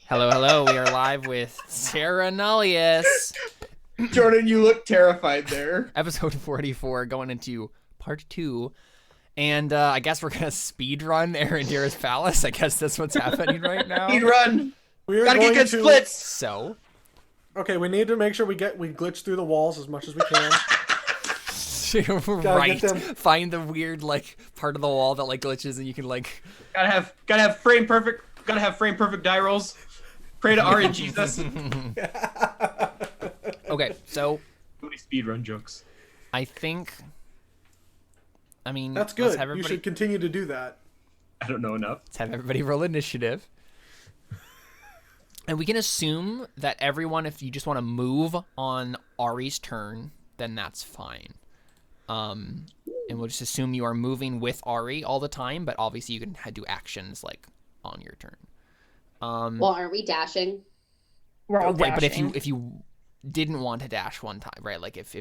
Hello, hello. We are live with Terra Nullius. Jordan, you look terrified there. Episode 44, going into part 2. And I guess we're going to speed run Erendira's Palace. I guess that's what's happening right now. Speed run. We are Gotta get going good to... splits. So, Okay, we need to make sure we glitch through the walls as much as we can. right. get them. Find the weird, part of the wall that, glitches and you can, Gotta have frame perfect. Gotta have frame perfect die rolls. Pray to Arie, Jesus. Okay, so So many speedrun jokes. I think... I mean, That's let's good. have You everybody, should continue to do that. I don't know enough. let's have everybody roll initiative. And we can assume that everyone, if you just want to move on Arie's turn, then that's fine. And we'll just assume you are moving with Arie all the time, but obviously you can do actions on your turn. Well, aren't we dashing? We're all Right, but dashing. if you didn't want to dash one time, right? Like if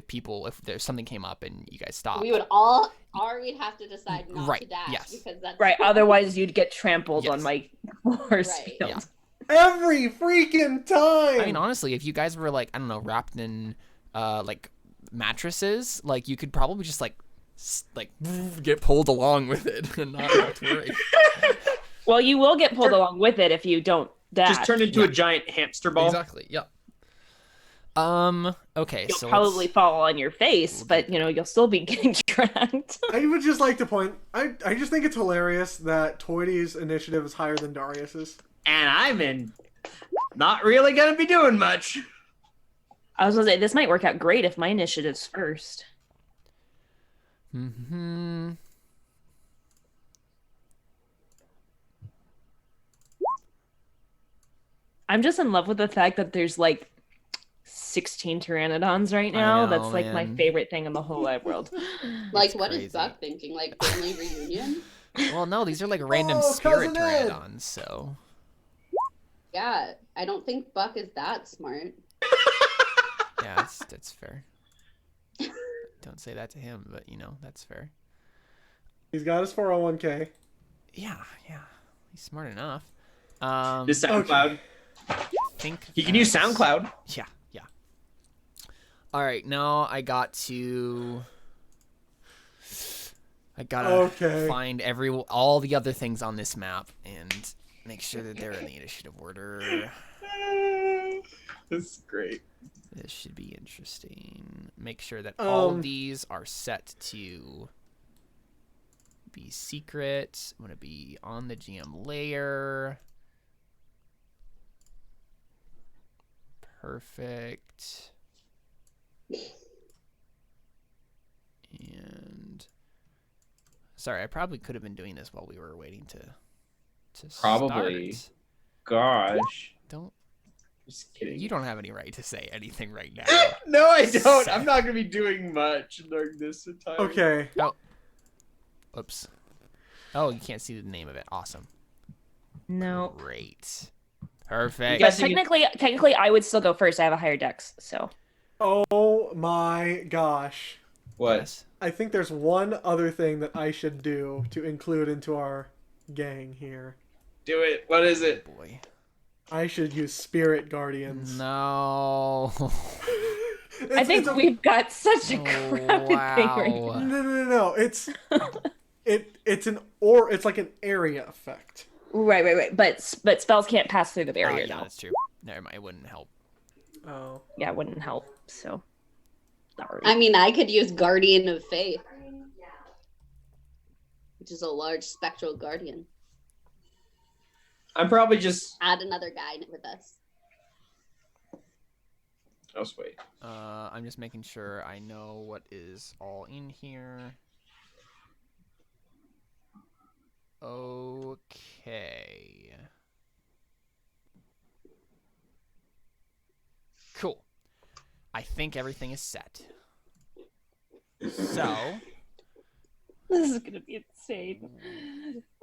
there's something came up and you guys stopped. We'd have to decide not Right, to dash yes. because that's Right, otherwise you'd get trampled Yes. on my force Right. field. Yeah. Every freaking time! I mean, honestly, if you guys were I don't know, wrapped in mattresses, you could probably just get pulled along with it and not have to worry. Well, you will get pulled along with it if you don't dash. Just turn into a giant hamster ball. Exactly. Yeah. Okay. You'll So probably let's- fall on your face, but you'll still be getting dragged. I would just like to point... I just think it's hilarious that Toidy's initiative is higher than Darius's. And I'm in. Not really gonna be doing much. I was gonna say this might work out great if my initiative's first. Mm-hmm. I'm just in love with the fact that there's 16 pteranodons right I now. know, That's my man. favorite thing in the whole wide world. like, It's what crazy. is Buck thinking? Like family reunion? Well, no, these are random Oh, spirit Cousin Ed. pteranodons. So Yeah, I don't think Buck is that smart. yeah, that's fair. Don't say that to him, but that's fair. He's got his 401k. Yeah, he's smart enough. This SoundCloud. Think He can use that's- SoundCloud. Yeah. All right, now I gotta Okay. find all the other things on this map and make sure that they're in the initiative order. This is great. This should be interesting. Make sure that all of Um, these are set to be secret. I'm gonna be on the GM layer. Perfect. And sorry, I probably could have been doing this while we were waiting to Probably. start. Gosh. Don't Just kidding. you don't have any right to say anything right now. No, I don't. So- I'm not gonna be doing much during this time. Okay. Oops. Oh, you can't see the name of it. Awesome. No. Great. Perfect. But Yes, you- technically, I would still go first. I have a higher dex, so. Oh my gosh. What? Yes. I think there's one other thing that I should do to include into our gang here. Do it. What is it? Boy. I should use Spirit Guardians. No. I think we've got such a Oh, crowded thing right now. wow. No. It's it's like an area effect. Right. But spells can't pass through the barrier, yeah, though. that's true. Never mind. It wouldn't help. Oh. Yeah, it wouldn't help, so. Sorry. I mean, I could use Guardian of Faith, which is a large spectral guardian. I'm probably just. Add another guy with us. Oh, wait. I'm just making sure I know what is all in here. Okay. Cool. I think everything is set. So, This is gonna be insane.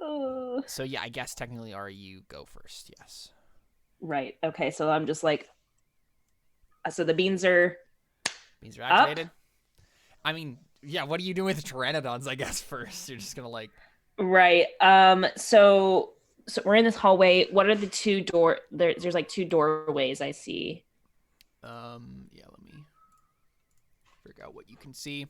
Oh. so yeah, I guess technically Arie, you go first. Yes. Right. Okay. So I'm just so the beans are Beans are activated. I mean, yeah, what are you doing with the pteranodons, I guess, first? You're just gonna right. So So we're in this hallway. What are the two there's like two doorways I see. Yeah, let me figure out what you can see.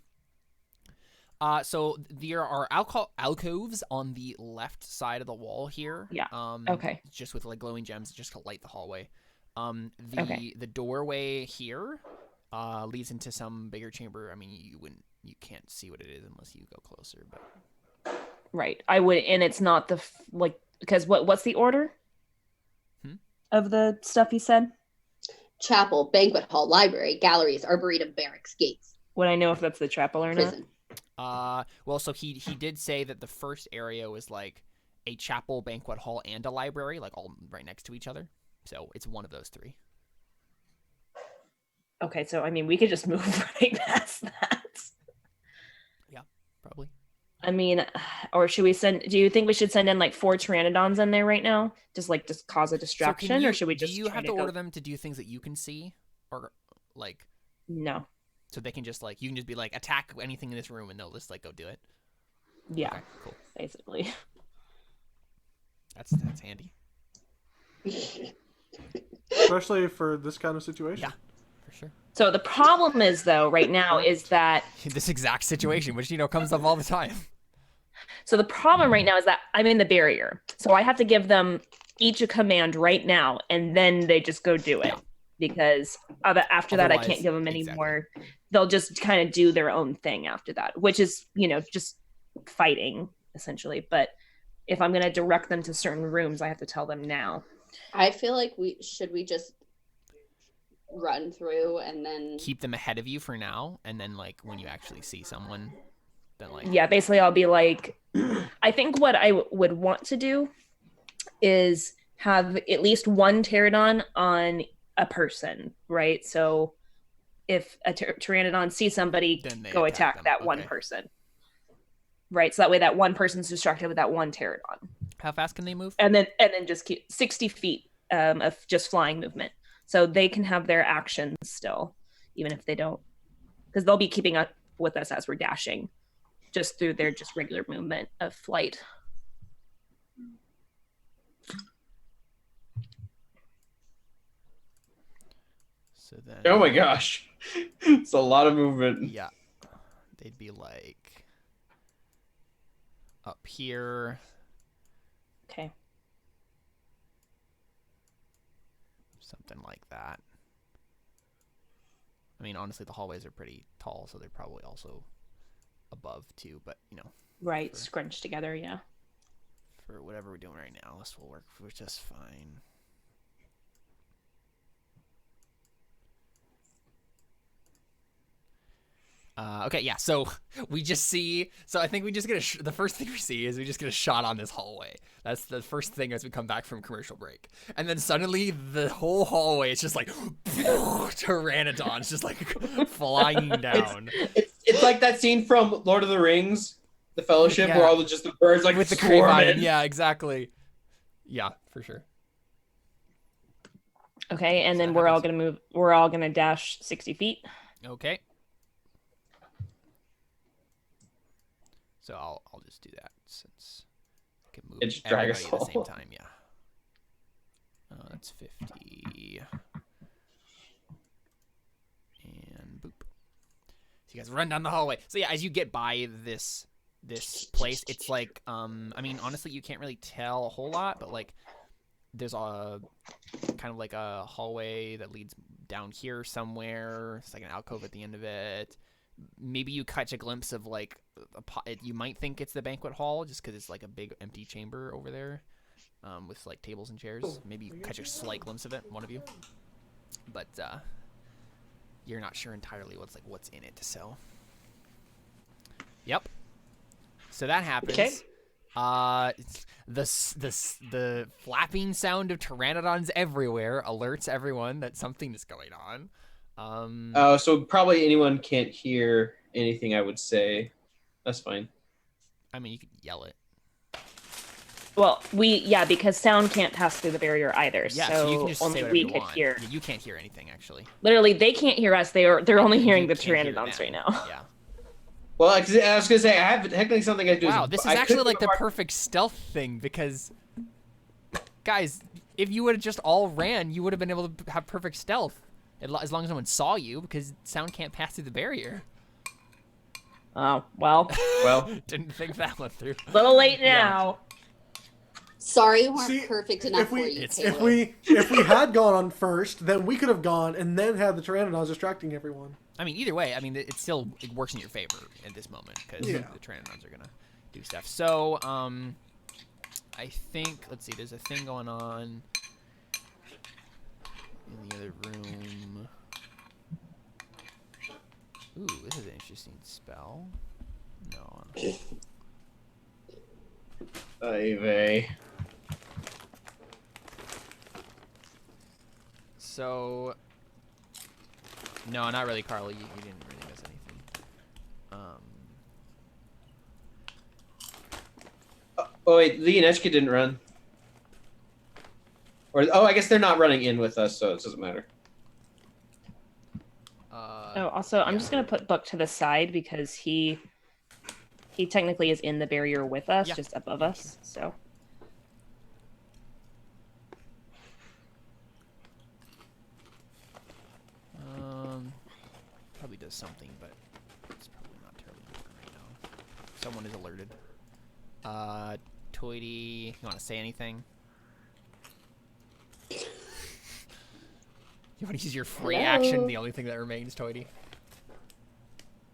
So there are alcoves on the left side of the wall here. Yeah. Okay. Just with like glowing gems, just to light the hallway. The doorway here leads into some bigger chamber. I mean, you can't see what it is unless you go closer. But right, I would, and it's not because what's the order of the stuff you said? Chapel, banquet hall, library, galleries, arboretum, barracks, gates. Would I know if that's the chapel or Prison. not? Well, so he did say that the first area was like a chapel, banquet hall, and a library, like all right next to each other. So it's one of those three. Okay, so I mean, we could just move right past that. Yeah, probably. I mean, or should we do you think we should send in like 4 pteranodons in there right now? Just cause a distraction, or should we just do you have to order them to do things that you can see? Or like no. So they can just you can just be like, attack anything in this room and they'll just go do it. Yeah. Okay, cool. Basically. That's handy. Especially for this kind of situation. Yeah, for sure. So the problem is though, right now is that this exact situation, which comes up all the time. So the problem right now is that I'm in the barrier. So I have to give them each a command right now, and then they just go do it. Yeah. Because after that, I can't give them any more. They'll just kind of do their own thing after that, which is, just fighting, essentially. But if I'm going to direct them to certain rooms, I have to tell them now. I feel like we just run through and then keep them ahead of you for now, and then when you actually see someone, then yeah, basically I'll be like, I think what I would want to do is have at least one pteranodon on a person, right? So if a pteranodon sees somebody, go attack that one person, right? So that way that one person's distracted with that one pteranodon. How fast can they move? And then just keep 60 feet of just flying movement. So they can have their actions still, even if they don't, because they'll be keeping up with us as we're dashing, just through their just regular movement of flight. So then, oh my gosh, it's a lot of movement. Yeah, they'd be up here. Okay. Something like that. I mean, honestly, the hallways are pretty tall, so they're probably also above too, but right, scrunched together. Yeah, for whatever we're doing right now, this will work for just fine. Okay, yeah, so we just see, I think we just get the first thing we see is we just get a shot on this hallway. That's the first thing as we come back from commercial break. And then suddenly the whole hallway is just pteranodons just flying down. It's like that scene from Lord of the Rings, The Fellowship, yeah. where all the birds with the swarming. Yeah, exactly. Yeah, for sure. Okay, and then we're all gonna dash 60 feet. Okay. So I'll just do that since I can move drag us everybody at the same all. time. Yeah. That's 50. And boop. So you guys run down the hallway. So yeah, as you get by this place, it's I mean, honestly, you can't really tell a whole lot, but there's a kind of a hallway that leads down here somewhere. It's an alcove at the end of it. Maybe you catch a glimpse of you might think it's the banquet hall just because it's a big empty chamber over there with tables and chairs. Maybe you catch a slight glimpse of it, one of you, but you're not sure entirely what's in it. So yep, so that happens. Okay. The flapping sound of pteranodons everywhere alerts everyone that something is going on. So probably anyone can't hear anything I would say. That's fine. I mean, you could yell it. Well, because sound can't pass through the barrier either. Yeah, so you can just only say we you could want. hear. Yeah, you can't hear anything actually. Literally, they can't hear us. They're only hearing the You can't hear pteranodons them. right now. Yeah. Well, I was gonna say I have technically something I do. Wow, this is I actually could the do a hard- perfect stealth thing because Guys, if you would have just all ran, you would have been able to have perfect stealth. As long as no one saw you, because sound can't pass through the barrier. Oh, well. Well, Didn't think that one through. Little late now. Sorry, you weren't See, perfect enough for you, if Caleb. we had gone on first, then we could have gone and then had the Pteranodons distracting everyone. I mean, either way, I mean, it works in your favor at this moment because Yeah. the Pteranodons are gonna do stuff. So, I think let's see. There's a thing going on in the other room. Ooh, this is an interesting spell. No. Ivy. So, no, not really, Carl. You didn't really miss anything. Oh wait, Lee and Eshka didn't run. Or I guess they're not running in with us, so it doesn't matter. Oh, also, I'm just gonna put Book to the side because he technically is in the barrier with us, Yeah. just above us. So Probably does something, but it's probably not terribly important right now. Someone is alerted. Toity, you want to say anything? You want to use your free action? The only thing that remains, Toity.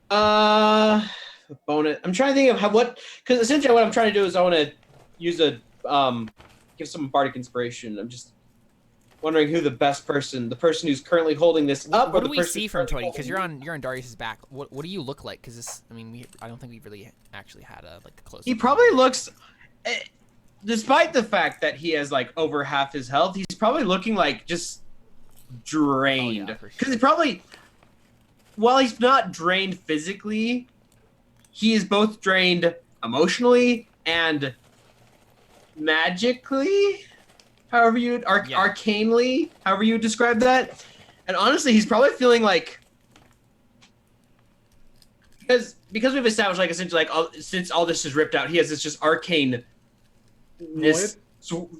Bonus. I'm trying to think of because essentially what I'm trying to do is I want to use give some bardic inspiration. I'm just wondering who the person who's currently holding this up. What do we see from Toity? Because you're on Darius's back. What do you look like? Because this, I mean, I don't think we've really actually had a close. He probably looks, despite the fact that he has like over half his health, he's probably looking like just drained. Because he probably, while he's not drained physically, he is both drained emotionally and magically. However you arcanely, however you describe that. And honestly, he's probably feeling like because we've established like essentially like since all this is ripped out, he has this just arcane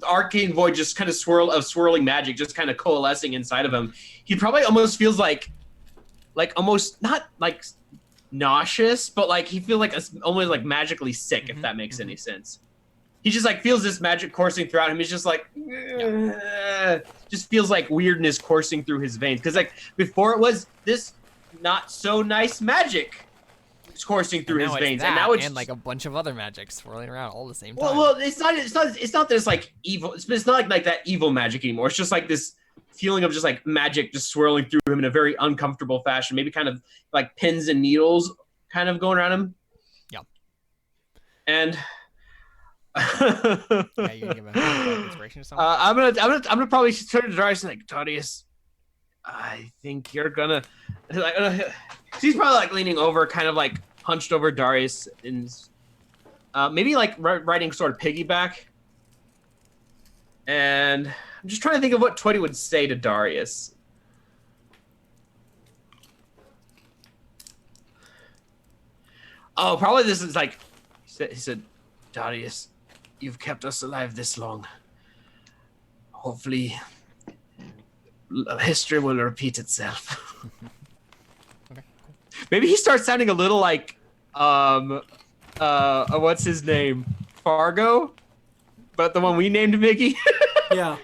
arcane void just kind of swirling magic just kind of coalescing inside of him. He probably almost feels like almost not like nauseous, but like he feels like almost like magically sick, if that makes any sense. He just like feels this magic coursing throughout him. He's just like, just feels like weirdness coursing through his veins. Because like before it was this not so nice magic coursing through his veins, and now it's like a bunch of other magic swirling around all the same time. Well, it's not that it's like evil. It's not like that evil magic anymore. It's just like this feeling of just like magic just swirling through him in a very uncomfortable fashion. Maybe kind of like pins and needles kind of going around him. Yeah. And. Yeah, you can give a inspiration or something. I'm gonna probably turn to Darius and like, Darius, I think you're gonna. He's probably like leaning over, kind of like hunched over Darius, and maybe like riding sort of piggyback. And I'm just trying to think of what Twitty would say to Darius. Oh, probably this is like he said, Darius, you've kept us alive this long. Hopefully, history will repeat itself. Okay, cool. Maybe he starts sounding a little like, what's his name? Fargo? But the one we named Mickey? Yeah.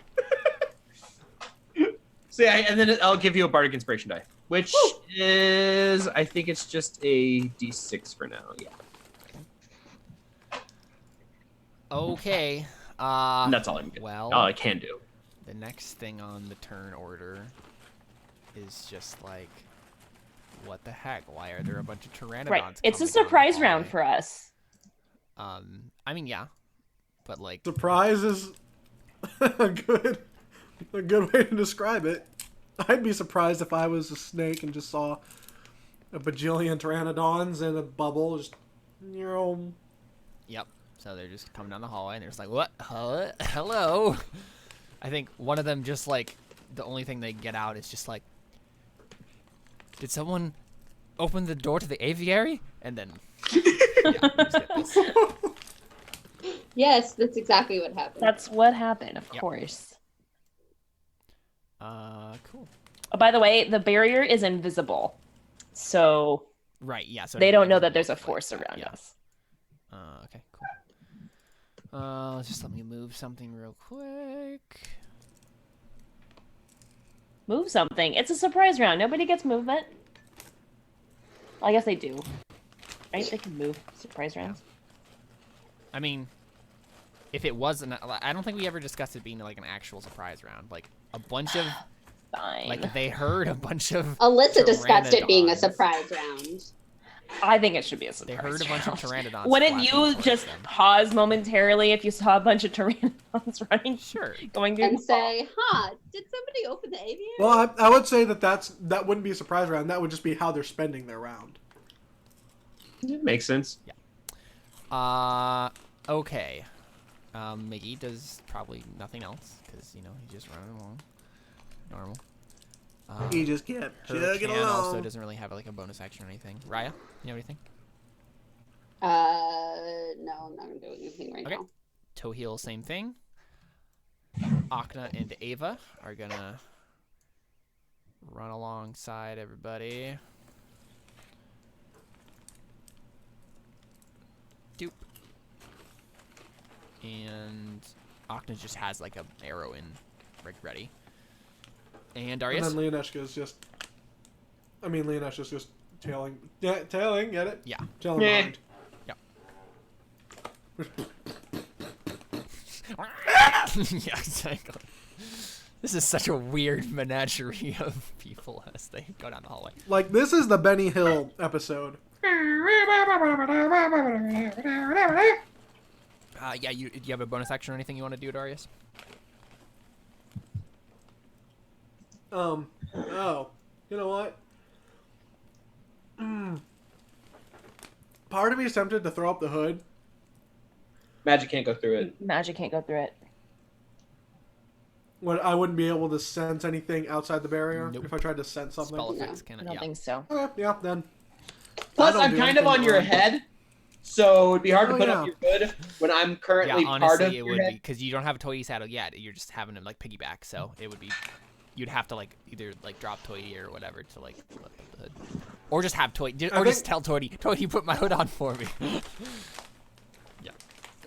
So yeah, and then I'll give you a bardic inspiration die, which is, I think it's just a d6 for now, yeah. Okay. And that's all I can do. Well, all I can do. The next thing on the turn order is just like, what the heck? Why are there a bunch of Pteranodons? right, it's a coming down the surprise round hallway? for us. I mean, yeah, but like, Surprise is a good way to describe it. I'd be surprised if I was a snake and just saw a bajillion Pteranodons in a bubble. Just, yep. So they're just coming down the hallway, and they're just like, what? Hello? I think one of them just like, the only thing they get out is just like, did someone open the door to the aviary? And then, yeah, we just get this. Yes, that's exactly what happened. That's what happened, of Yep. course. Cool. Oh, by the way, the barrier is invisible, so Right, yeah. So they don't know that everything there's a looks like force that, around yeah. us. Okay, cool. Just let me move something real quick. Move something. It's a surprise round. Nobody gets movement. Well, I guess they do. Right? They can move surprise rounds. I mean, if it wasn't, I don't think we ever discussed it being like an actual surprise round. Like a bunch of, Fine. like they heard a bunch of. Alyssa discussed it being a pteranodons. surprise round. I think it should be a They surprise heard a bunch of round. pteranodons. Wouldn't flapping you towards just them. pause momentarily if you saw a bunch of pteranodons running? Sure. Going through And the say, did somebody open the aviary? Well, I would say that wouldn't be a surprise round. That would just be how they're spending their round. It makes sense. Okay. Miggy does probably nothing else because he's just running along, normal. He just kept chugging Hurricane also along. doesn't really have like a bonus action or anything. Raya, you have anything? No, I'm not gonna do anything right Okay. now. Tohil, same thing. Akna and Ava are gonna run alongside everybody. Doop. And Akna just has like an arrow in ready. And And Darius? then Leoneshka's just... Leoneshka's just tailing... Yeah, tailing, get it? Yeah. Tailing Yeah. behind. Yeah, exactly. This is such a weird menagerie of people as they go down the hallway. Like, this is the Benny Hill episode. Yeah, do you have a bonus action or anything you want to do, Darius? Oh. You know what? Part of me is tempted to throw up the hood. Magic can't go through it. Magic can't go through it. When I wouldn't be able to sense anything outside the barrier Nope. if I tried to sense something. Spell effects can I don't yeah. think so. Okay, yeah, then. Plus, I don't I'm do kind of anything on your wrong. head, so it'd be hard to Oh, put yeah. up your hood when I'm currently Yeah, part honestly, of it your would head. be because you don't have a Toy saddle yet. You're just having to like piggyback, so it would be. You'd have to like either like drop Toy or whatever to like lift up the hood, or just have Toy, or just tell Toy, put my hood on for me.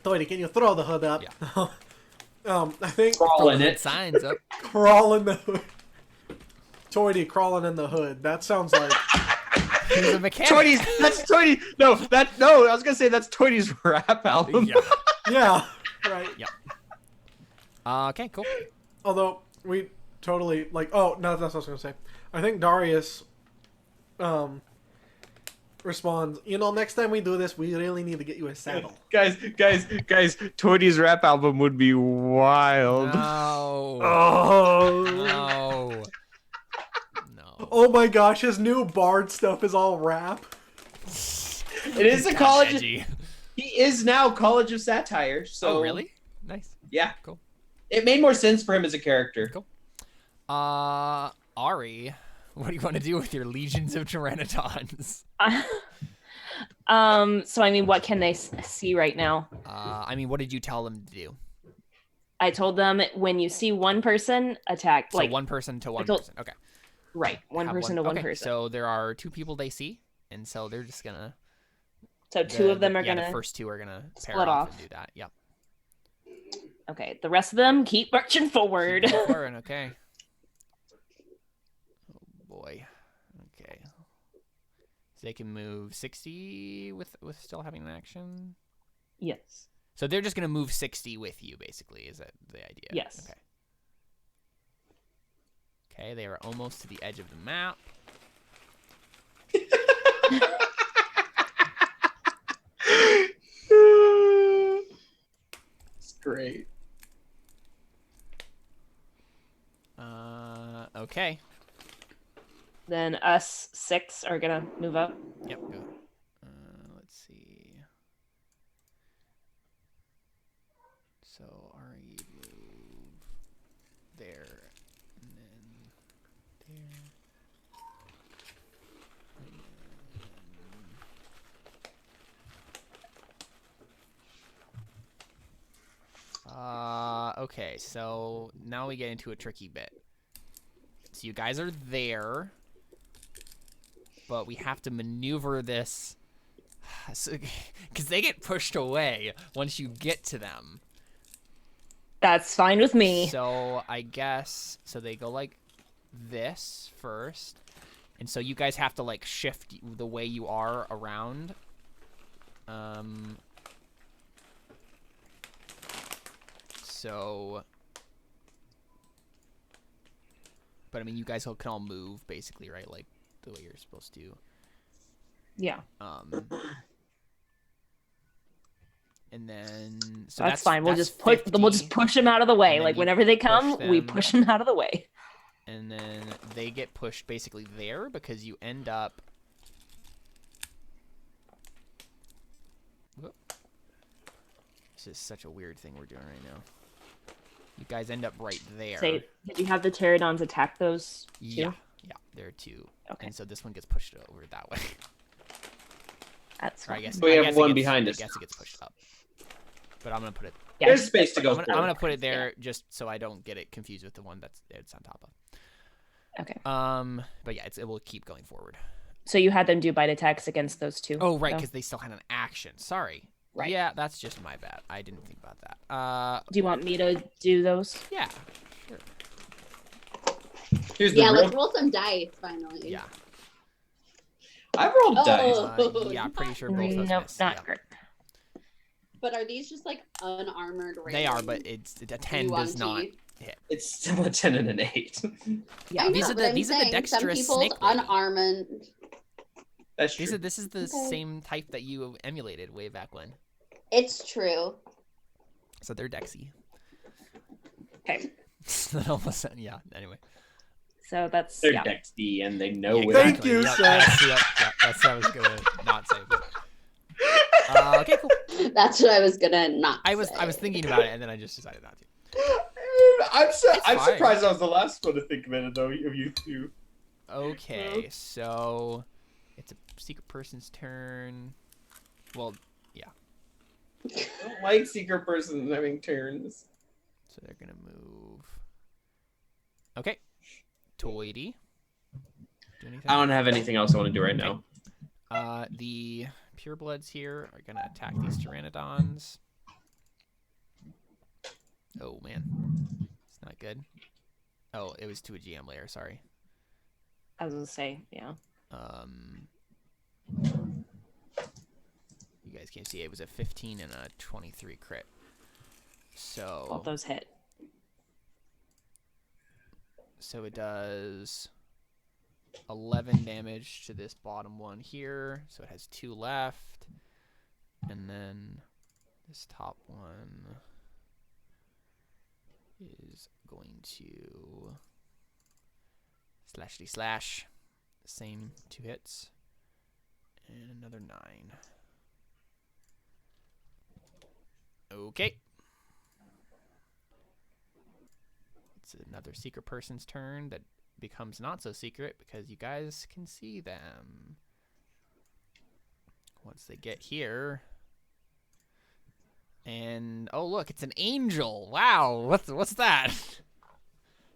Toity, can you throw the hood up? Yeah. I think Crawl in Hood it. signs up. crawl in the hood. Toity crawling in the hood. That sounds like... He's a mechanic. Toity's, that's Toity. No, I was gonna say that's Toity's rap album. Yeah. Yeah, right. Okay, cool. Although, we totally, like... Oh, no, that's what I was going to say. I think Darius responds, next time we do this, we really need to get you a saddle. guys, Toity's rap album would be wild. No. Oh. No. No. Oh my gosh, his new Bard stuff is all rap. It is a college. Edgy. He is now College of Satire. So Oh, really? Nice. Yeah. Cool. It made more sense for him as a character. Cool. Ari, what do you want to do with your legions of pteranodons? So I mean, what can they see right now? What did you tell them to do? I told them when you see one person attack, So like one person to one told- person. Okay. right, one Have person to one okay, person. So there are two people they see, and so they're just gonna. So two of them are The gonna. first two are gonna pair split off off. and do that. Yep. Okay, the rest of them keep marching forward. Keep forward, okay. Oh boy. Okay. So they can move 60 with still having an action. Yes. So they're just gonna move 60 with you, basically. Is that the idea? Yes. Okay. Okay, they are almost to the edge of the map. It's great. Okay. Then us 6 are gonna move up. Yep. Go. Let's see. So Arie move there, and then there. Okay, so now we get into a tricky bit. So you guys are there, but we have to maneuver this because they get pushed away once you get to them. That's fine with me. So I guess they go like this first, and so you guys have to like shift the way you are around. So, but I mean, you guys can all move basically, right? Like the way you're supposed to. Yeah. And then so that's fine. We'll just 50, push them out of the way. Like you whenever they come, we them. push them out of the way. And then they get pushed basically there because you end up. Whoop. This is such a weird thing we're doing right now. You guys end up right there. Say, did you have the pterodons attack those two? Yeah, there are two. Okay. And so this one gets pushed over that way. That's Or I fine. guess We I have guess one it gets, behind I us. guess it gets pushed up. But I'm gonna put it. Yeah. There's space to go. I'm gonna put it there just so I don't get it confused with the one it's on top of. Okay. But yeah, it will keep going forward. So you had them do bite attacks against those two. Oh right, though? because they still had an action. Sorry. Right. Yeah, that's just my bad. I didn't think about that. Do you want me to do those? Yeah. Sure. Here's the Yeah, real. let's roll some dice finally. Yeah. I've rolled dice. Yeah, I'm pretty sure both those Nope, miss. not Yeah. great. But are these just like unarmored random? They are, but a 10 does not hit. It's still a 10 and an 8. Yeah. I know, These are but the I'm these are the saying some dexterous people's snake lady. unarmored. That's true. This is the Okay. same type that you emulated way back when. It's true. So they're dexy. Okay. Then all of a sudden, yeah. Anyway. So that's They're yeah. Dex D and they know Yeah, it. Thank you, Yep, Seth. Yep, that's what I was gonna not say. But... okay, cool. That's what I was gonna not. I was say. thinking about it, and then I just decided not to. I'm fine. surprised I was the last one to think of it, though, of you two. Okay, so it's a secret person's turn. Well, yeah. I don't like secret persons having turns. So they're gonna move. Okay. Toity. Do anything? I don't have anything else I want to do right now. The purebloods here are gonna attack these pteranodons. Oh man, it's not good. Oh, it was to a GM layer. Sorry. I was gonna say, yeah. You guys can't see it was a 15 and a 23 crit. So Both those hit. So it does 11 damage to this bottom one here. So it has 2 left. And then this top one is going to slash. Same 2 hits. And another 9. Okay. It's another secret person's turn that becomes not so secret because you guys can see them. Once they get here. And oh look, it's an angel. Wow, what's that?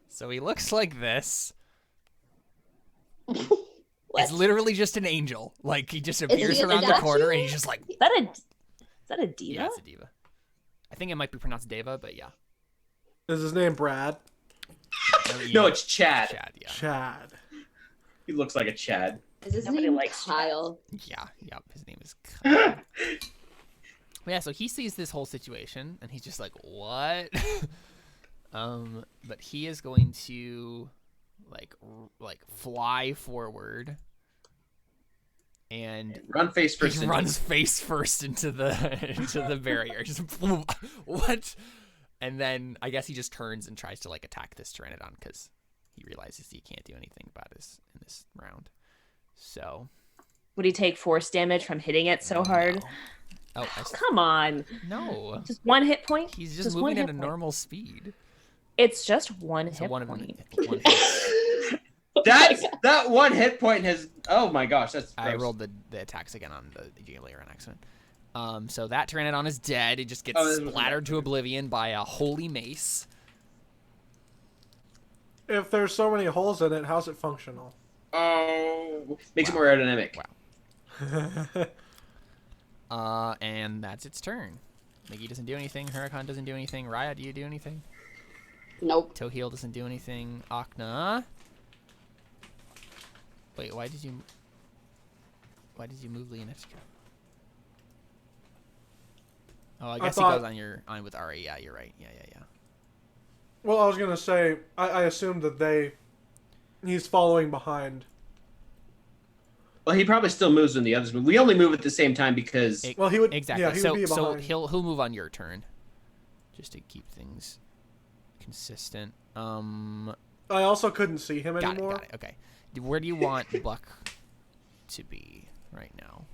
So he looks like this. It's literally just an angel. Like he just appears he a around the corner and he's just like Is that a diva? yeah, it's a diva. I think it might be pronounced Deva, but yeah. Is his name Brad? No, it's Chad. Chad, yeah. Chad. He looks like a Chad. Is his Nobody name likes Kyle? Yeah, yep, his name is Kyle. Yeah, so he sees this whole situation and he's just like, "What?" But he is going to like fly forward and Run face first. he runs face first into the barrier. Just what? And then I guess he just turns and tries to like attack this pteranodon because he realizes he can't do anything about this in this round. So Would he take force damage from hitting it so hard? no. Oh, Come on. no. Just 1 hit point? He's just one moving at hit a point. normal speed. It's just one So hit one point. hit. That one hit point has. Oh my gosh, that's. I gross. rolled the attacks again on the GM layer on accident. So that Pteranodon is dead. It just gets splattered to oblivion by a holy mace. If there's so many holes in it, how's it functional? Oh, makes it more aerodynamic. Wow. And that's its turn. Miggy doesn't do anything. Huracan doesn't do anything. Raya, do you do anything? Nope. Toheel doesn't do anything. Akna. Wait, why did you move Leonetska? Oh, I guess he goes on with Arie. Yeah, you're right. Yeah. Well, I was gonna say, I assumed that he's following behind. Well, he probably still moves when the others move. We only move at the same time because... Well, he would... Exactly. Yeah, he would be behind. So he'll move on your turn. Just to keep things consistent. I also couldn't see him anymore. Got it. Okay. Where do you want Buck to be right now?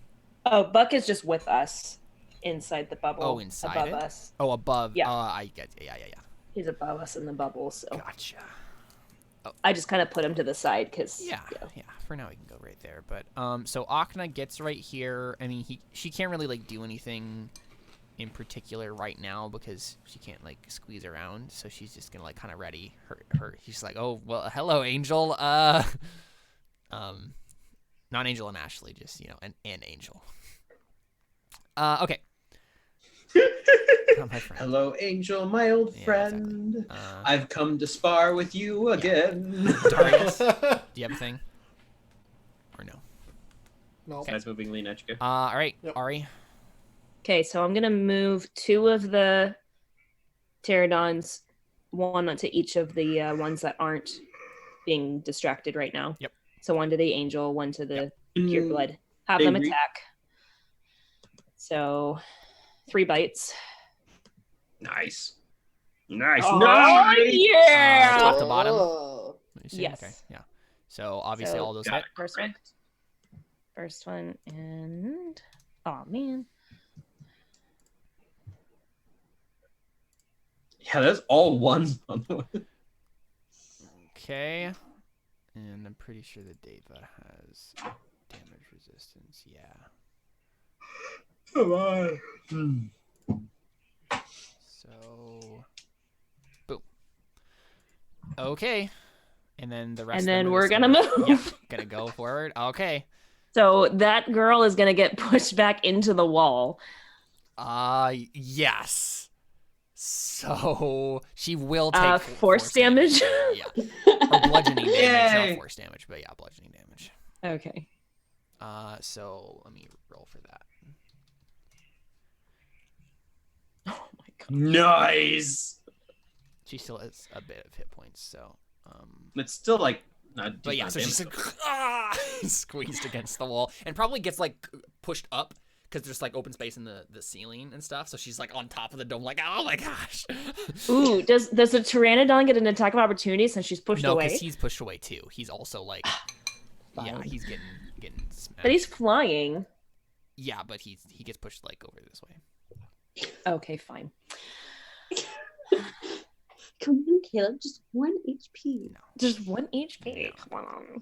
Oh, Buck is just with us inside the bubble. Oh, inside above it? us. Oh, above. Yeah. I get. Yeah. He's above us in the bubble, so. Gotcha. I just kind of put him to the side because. Yeah. For now, he can go right there. But so Akna gets right here. I mean, she can't really like do anything in particular right now because she can't like squeeze around. So she's just gonna like kind of ready her. She's like, oh well, hello, Angel. Not Angel and Ashley, just an Angel. Okay. My friend. Hello, Angel, my old friend. Exactly. I've come to spar with you again. Darius, do you have a thing? Or no? No. Guys moving Leonetska. All right, Yep. Arie. Okay, so I'm gonna move 2 of the pterodons, 1 onto each of the ones that aren't being distracted right now. Yep. So 1 to the angel, 1 to the Mm, pure blood. Have they them re- attack. So 3 bites. Nice. Nice. Oh, Nice. yeah! Top to bottom. Oh. Let me see. Yes. Okay. Yeah. So obviously So- all those Got hit. it. First one. First one, and oh man. Yeah, that's all ones on the way. Okay. And I'm pretty sure the Deva has damage resistance. Yeah. Come on. So, boom. Okay. And then the rest. And of them then are we're just gonna move. Yeah, gonna go forward. Okay. So that girl is gonna get pushed back into the wall. Yes. So she will take Force damage. Yeah. Or bludgeoning damage, Yay. not force damage, but yeah, bludgeoning damage. Okay. So let me roll for that. Oh my god. Nice. She still has a bit of hit points, so It's still like not. but yeah, so she's like squeezed against the wall and probably gets like pushed up because there's like open space in the ceiling and stuff. So she's like on top of the dome, like, oh my gosh. Ooh, does the pteranodon get an attack of opportunity since she's pushed No, away? because he's pushed away too. He's also like, yeah, Fine. he's getting smashed. But he's flying. Yeah, but he gets pushed like over this way. Okay, fine. Come on, Caleb. Just 1 HP. Just 1 HP. Come on.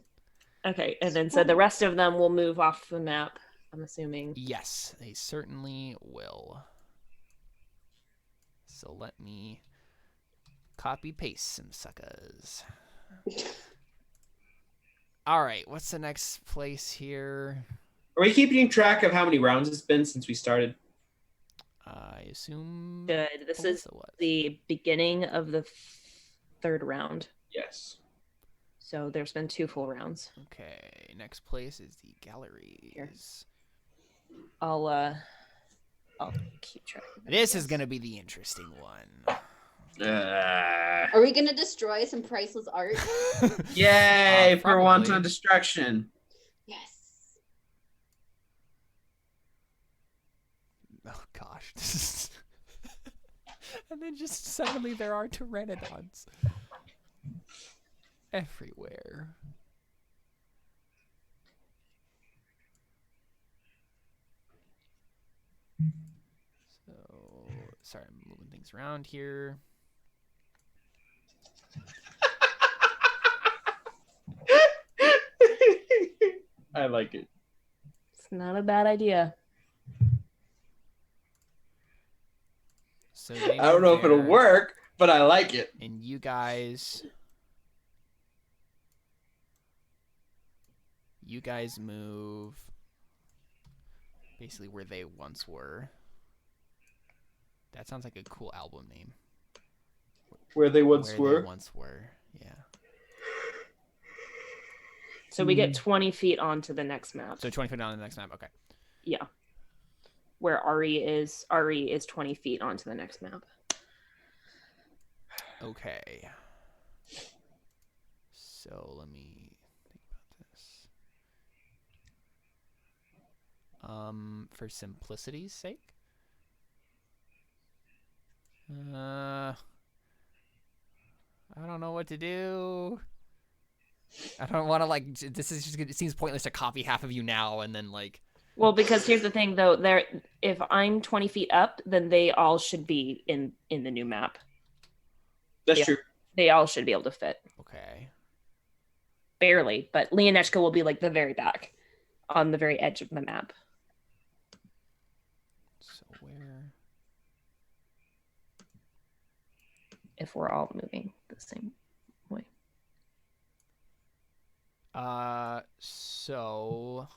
Okay, and then so the rest of them will move off the map, I'm assuming. Yes, they certainly will. So let me copy paste some suckers. All right, what's the next place here? Are we keeping track of how many rounds it's been since we started? I assume Good. This is Alyssa was. the beginning of the 3rd round. Yes. So there's been 2 full rounds. Okay, next place is the galleries. I'll keep track of it. This is gonna be the interesting one. Are we gonna destroy some priceless art? Yay for Probably. wanton destruction. Yes. Oh gosh. And then just suddenly there are pteranodons everywhere. So, sorry, I'm moving things around here. I like it. It's not a bad idea. So they I don't know if it'll there, work, but I like it. And you guys move basically where they once were. That sounds like a cool album name. Where they once Where were. they once were. Yeah. So we get 20 feet onto the next map. So 20 feet on the next map. Okay. Yeah. Where Arie is 20 feet onto the next map. Okay. So let me think about this. For simplicity's sake. I don't know what to do. I don't want to this is just it seems pointless to copy half of you now and then Well, because here's the thing though, if I'm 20 feet up, then they all should be in the new map. That's true. They all should be able to fit. Okay. Barely, but Leonechka will be the very back on the very edge of the map. So where? If we're all moving the same way. So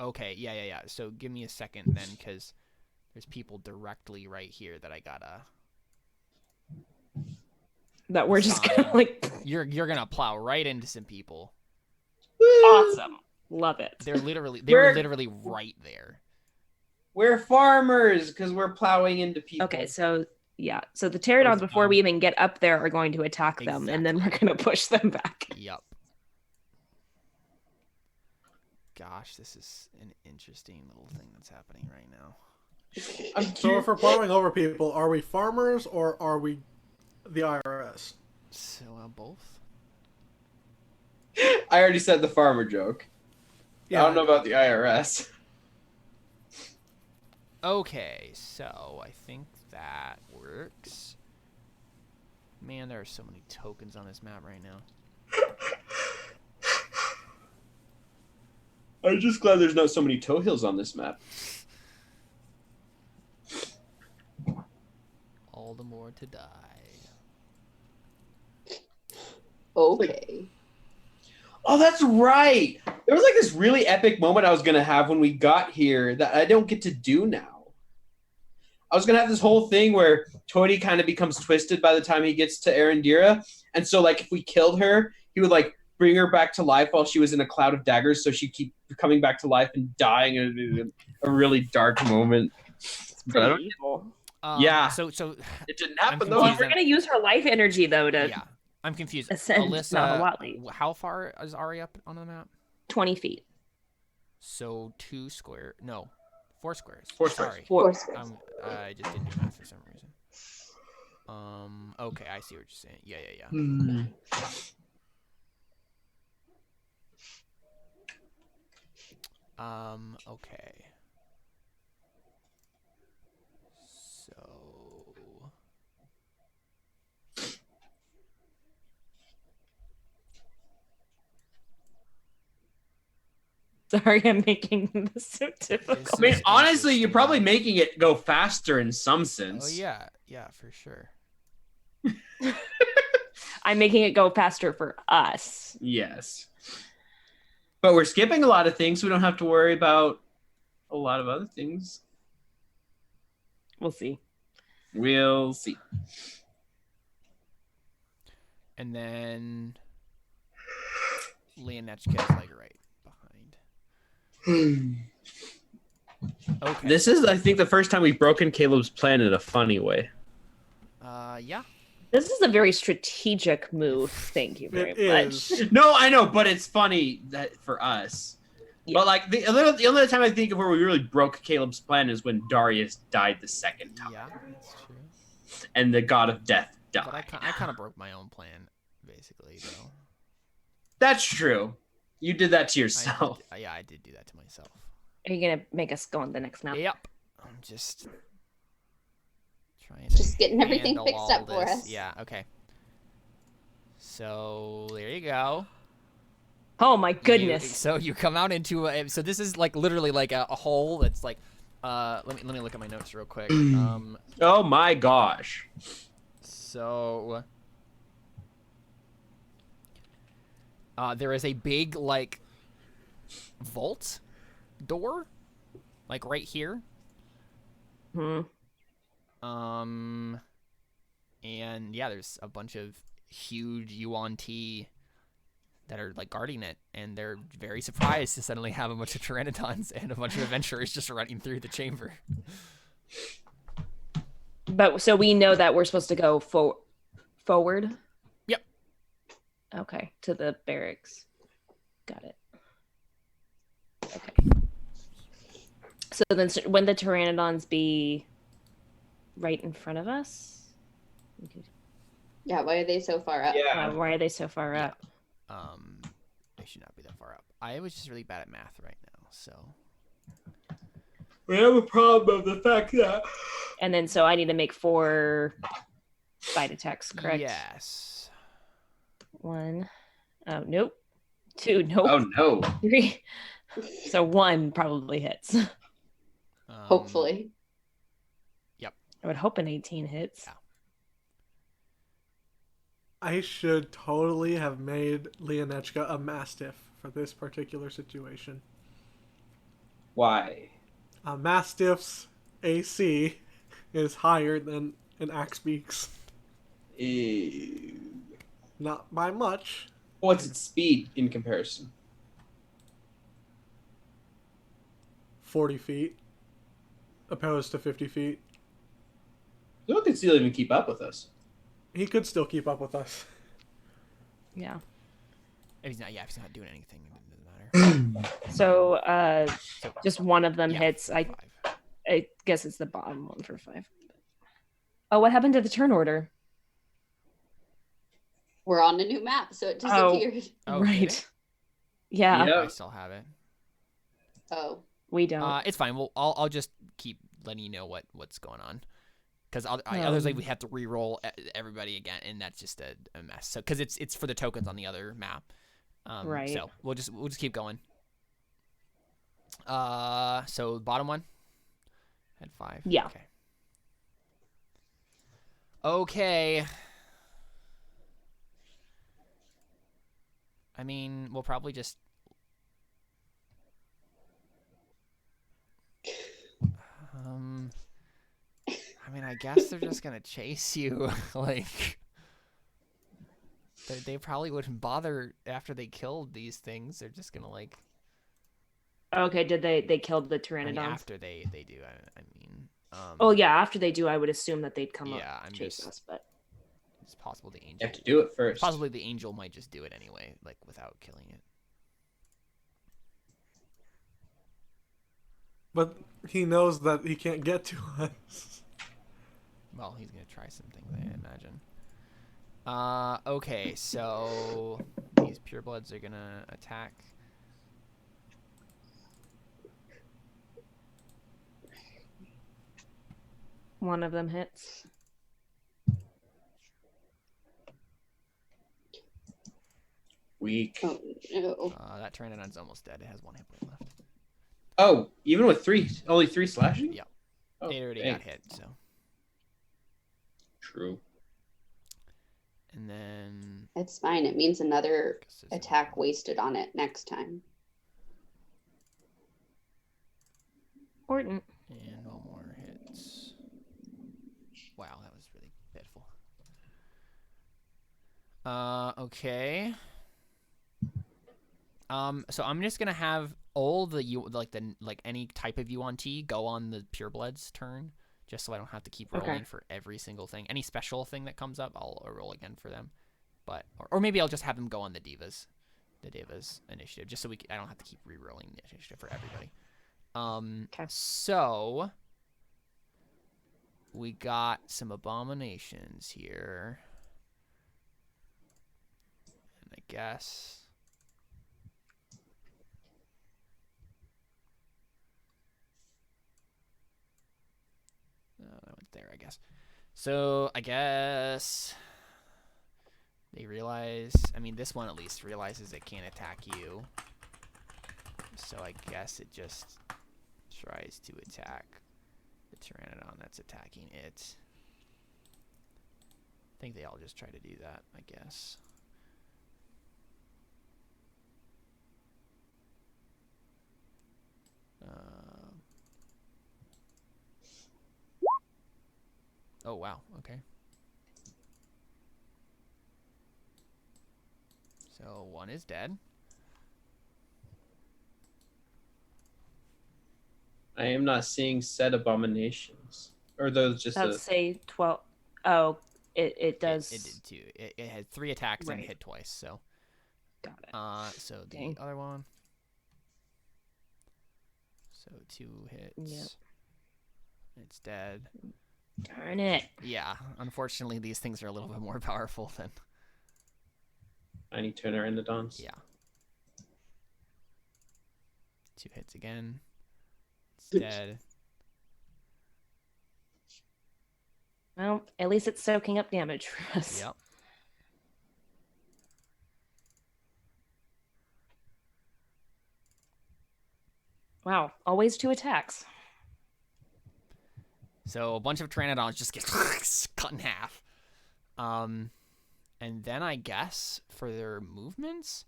okay, yeah. So give me a second then, because there's people directly right here that I gotta. That we're just gonna You're gonna plow right into some people. awesome. Love it. They were literally right there. We're farmers because we're plowing into people. Okay, so yeah. So the pterodons, before we even get up there, are going to attack them, and then we're gonna push them back. Yep. Gosh, this is an interesting little thing that's happening right now. So if we're plowing over people, are we farmers or are we the IRS? So both. I already said the farmer joke. Yeah, I don't know about the IRS. Okay, so I think that works. Man, there are so many tokens on this map right now. I'm just glad there's not so many toe hills on this map. All the more to die. Okay. Oh, that's right. There was this really epic moment I was going to have when we got here that I don't get to do now. I was going to have this whole thing where Toady kind of becomes twisted by the time he gets to Erendira. And so, if we killed her, he would, bring her back to life while she was in a cloud of daggers, so she'd keep coming back to life and dying. It would be a really dark moment. But I don't, Evil. yeah. So it didn't happen, though. Well, we're gonna use her life energy though to yeah, I'm confused. ascend Alyssa, Mount Watley. how far is Arie up on the map? 20 feet. So 4 squares. 4 squares. Sorry. Four squares. I just didn't do math for some reason. Okay, I see what you're saying. Yeah. Okay. So Sorry, I'm making this so difficult. I mean, honestly, you're probably making it go faster in some sense. Oh yeah, for sure. I'm making it go faster for us. Yes. But we're skipping a lot of things, so we don't have to worry about a lot of other things. We'll see. We'll see. And then Leonechka is right behind. Okay. This is, I think, the first time we've broken Caleb's plan in a funny way. Yeah. This is a very strategic move. Thank you very much. No, I know, but it's funny that for us. Yeah. But the only time I think of where we really broke Caleb's plan is when Darius died the second time. Yeah, that's true. And the god of death died. But I kind of broke my own plan, basically, though. That's true. You did that to yourself. I did do that to myself. Are you gonna make us go on the next map? Yep. I'm just trying Just getting everything handle fixed all up for this. us. Yeah, okay. So, there you go. Oh my goodness. So you come out into so this is literally a hole that's let me look at my notes real quick. Oh my gosh. So there is a big like vault door, like right here. Hmm. And yeah, there's a bunch of huge Yuan T that are like guarding it, and they're very surprised to suddenly have a bunch of pteranodons and a bunch of adventurers just running through the chamber. But so we know that we're supposed to go forward. Yep. Okay, to the barracks. Got it. Okay. So then, when the pteranodons be right in front of us? Yeah, why are they so far up? Yeah. Why are they so far Yeah. up? They should not be that far up. I was just really bad at math right now, so. We have a problem of the fact that. And then, so I need to make 4 bite attacks, correct? Yes. 1. Oh, nope. 2. Nope. Oh no. 3. So 1 probably hits. Hopefully. I would hope an 18 hits. Yeah. I should totally have made Leonechka a mastiff for this particular situation. Why? A mastiff's AC is higher than an Axbeak's. Ew. Not by much. What's its speed in comparison? 40 feet. Opposed to 50 feet. You don't think he'll even keep up with us. He could still keep up with us. Yeah. If he's not doing anything, it doesn't matter. So, just one of them Yeah, hits. 5. I guess it's the bottom one for 5. Oh, what happened to the turn order? We're on a new map, so it disappeared. Oh, did right. it? Yeah, Yep. I still have it. Oh. we don't. It's fine. Well, I'll just keep letting you know what's going on. Because otherwise we have to re-roll everybody again, and that's just a mess. So because it's for the tokens on the other map, Right. So we'll just keep going. So bottom one had 5. Yeah. Okay. Okay. I mean, we'll probably just. I mean, I guess they're just gonna chase you. Like, they probably wouldn't bother after they killed these things. They're just gonna like. Okay, did they killed the I pteranodons? mean, after they do. I mean. Oh yeah, after they do, I would assume that they'd come Yeah, up I'm chase just- us. But It's possible the angel. You have to do it first. Possibly the angel might just do it anyway, like without killing it. But he knows that he can't get to us. Well, he's gonna try something, I imagine. Okay, so these purebloods are gonna attack. one of them hits. Weak. Oh no. That Pteranodon's almost dead. It has 1 hit point left. Oh, even with only 3 slashing? Yeah. Oh, They already dang. got hit, so. True. And then It's fine. It means another guess there's attack wasted on it next time. Important. and 1 more hits. Wow, that was really pitiful. Okay. So I'm just gonna have all the any type of UNT go on the purebloods turn, just so I don't have to keep rolling Okay. for every single thing. Any special thing that comes up, I'll roll again for them. But or maybe I'll just have them go on the divas initiative, just so I don't have to keep re-rolling the initiative for everybody. Okay. So we got some abominations here, and I guess. I went there, I guess. So I guess they realize. I mean, this one at least realizes it can't attack you. So I guess it just tries to attack the Pteranodon that's attacking it. I think they all just try to do that, I guess. Oh, wow. Okay. So one is dead. I am not seeing said abominations. Or are those just Let's say 12. Oh, it does. It did too. It had 3 attacks and Right. hit twice. So, Got it. so the Dang. other one. So 2 hits. Yep. It's dead. Darn it. Yeah. Unfortunately, these things are a little bit more powerful than. tiny Pteranodons. Yeah. 2 hits again. It's dead. Well, at least it's soaking up damage for us. Yep. Wow. Always 2 attacks. So a bunch of Pteranodons just get cut in half. And then I guess for their movements,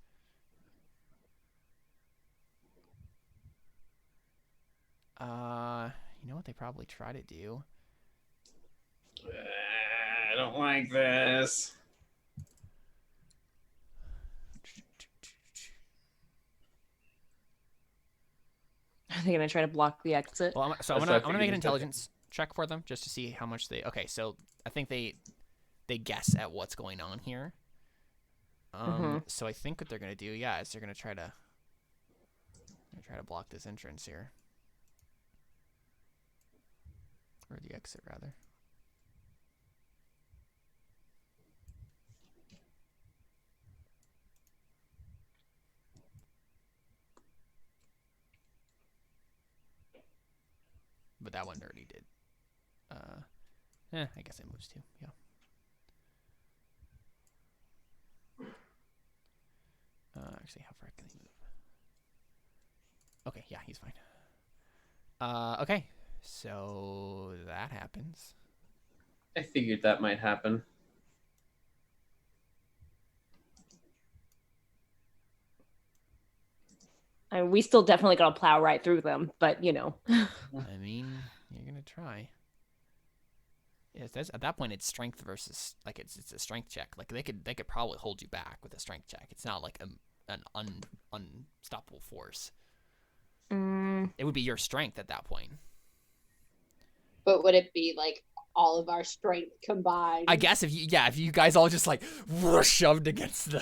you know what they probably try to do? I don't like this. Are they gonna try to block the exit? Well, I'm That's gonna what I make an figured. intelligence check for them just to see how much they. Okay, so I think they guess at what's going on here. So I think what they're gonna do, yeah, is they're gonna try to block this entrance here, or the exit rather. But that one already did. I guess it moves too. Yeah. Actually, how far can he move? Okay, yeah, he's fine. Okay, so that happens. I figured that might happen. I mean, we still definitely gotta plow right through them, but you know. I mean, you're gonna try. Yeah, at that point, it's strength versus like it's a strength check. Like they could probably hold you back with a strength check. It's not like an unstoppable force. It would be your strength at that point. But would it be like all of our strength combined? I guess if you guys all just like shoved against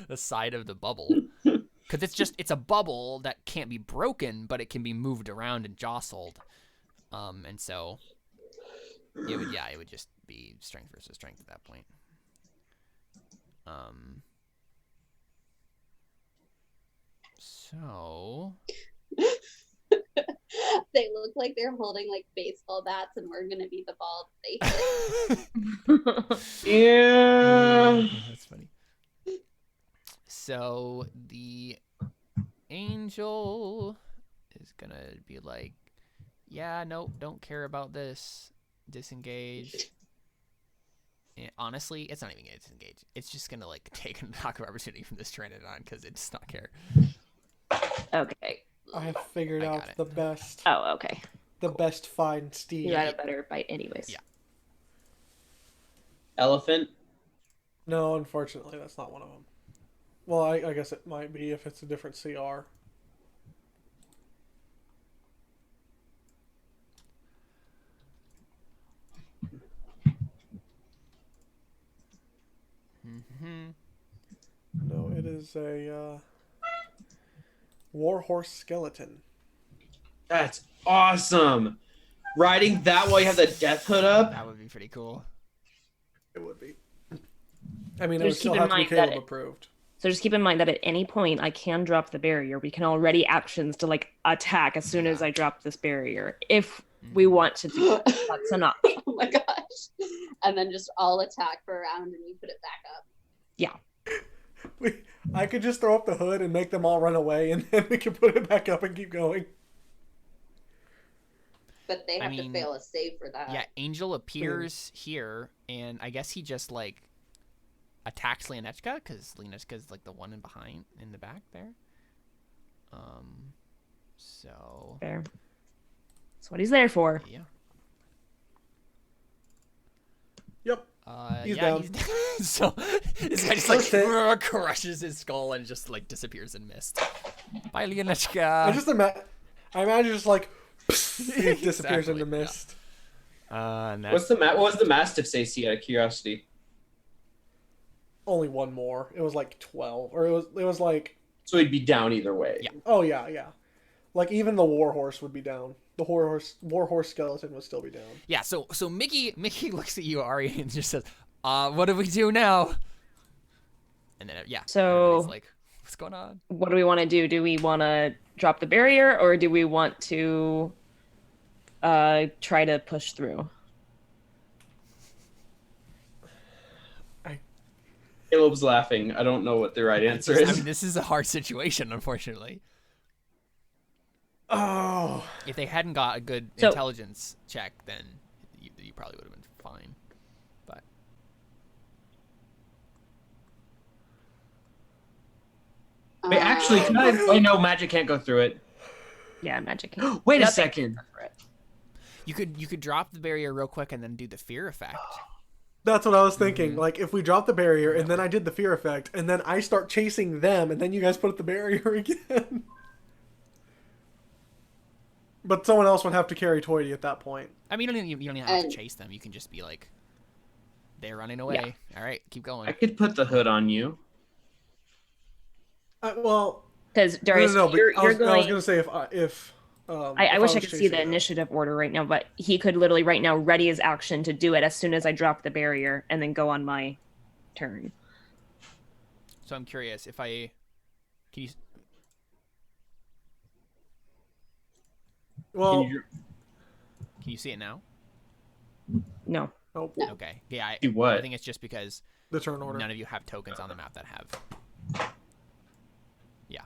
the side of the bubble, because it's a bubble that can't be broken, but it can be moved around and jostled, and so it would just be strength versus strength at that point. So They look like they're holding like baseball bats, and we're gonna be the ball that they hit. Yeah. That's funny. So the angel is gonna be like, yeah, nope, don't care about this. Disengage. And honestly, it's not even gonna disengage. It's just gonna like take an attack of opportunity from this Pteranodon because it does not care. Okay. I have figured I out got it. the best, Oh, okay. fine steed. You got a better bite, anyways. Yeah. Elephant. No, unfortunately, that's not one of them. Well, I guess it might be if it's a different CR. No, it is a warhorse skeleton. That's awesome. Riding that while you have the death hood up. That would be pretty cool. It would be. I mean, it Just would still keep in have to be mind that Caleb approved. So just keep in mind that at any point I can drop the barrier. We can already actions to like attack as soon as I drop this barrier. If we want to do that. That's an option. Oh my gosh. And then just all attack for a round and you put it back up. Yeah. I could just throw up the hood and make them all run away, and then we can put it back up and keep going. But they have to fail a save for that. Yeah, Angel appears here, and I guess he just like attacks Leonechka because Leonechka's like the one in behind in the back there. So Fair. That's what he's there for. yeah. Yep. He's yeah, down. so this guy just like crushes his skull and just like disappears in mist. Bye, Leonechka. I imagine just like he disappears in the Exactly, mist. What was the Mastiff say, out of curiosity? Only one more. It was like 12, or it was like. So he'd be down either way. Yeah. Oh yeah. Like even the warhorse would be down. The warhorse skeleton would still be down. Yeah. So Mickey looks at you, Arie, and just says, "What do we do now?" And then So everybody's like, "What's going on?" What do we want to do? Do we want to drop the barrier, or do we want to try to push through? Caleb's laughing. I don't know what the right answer is. I mean, this is a hard situation, unfortunately. Oh. If they hadn't got a good intelligence check, then you probably would have been fine. But Wait, actually, can I? Oh no, magic can't go through it. Yeah, magic. Can. Wait a second. you could drop the barrier real quick and then do the fear effect. That's what I was thinking. Like, if we drop the barrier, and then I did the fear effect, and then I start chasing them, and then you guys put up the barrier again. But someone else would have to carry Toity at that point. I mean, you don't even have to chase them. You can just be like, they're running away. All right, keep going. I could put the hood on you. Well, because Darius, no, you're going. I was going to say if I wish I could see the initiative order right now, but he could literally right now ready his action to do it as soon as I drop the barrier and then go on my turn. So I'm curious if can you? Well, can you see it now? No. Oh, No. Okay. Yeah. See what? I think it's just because the turn order. none of you have tokens on the map that have. Yeah.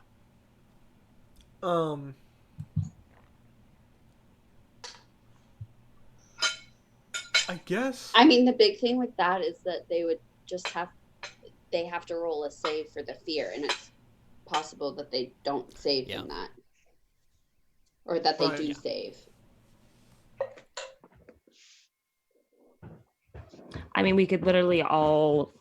I guess. I mean, the big thing with that is that they would just have to roll a save for the fear, and it's possible that they don't save from that, or that they do save. I mean, we could literally all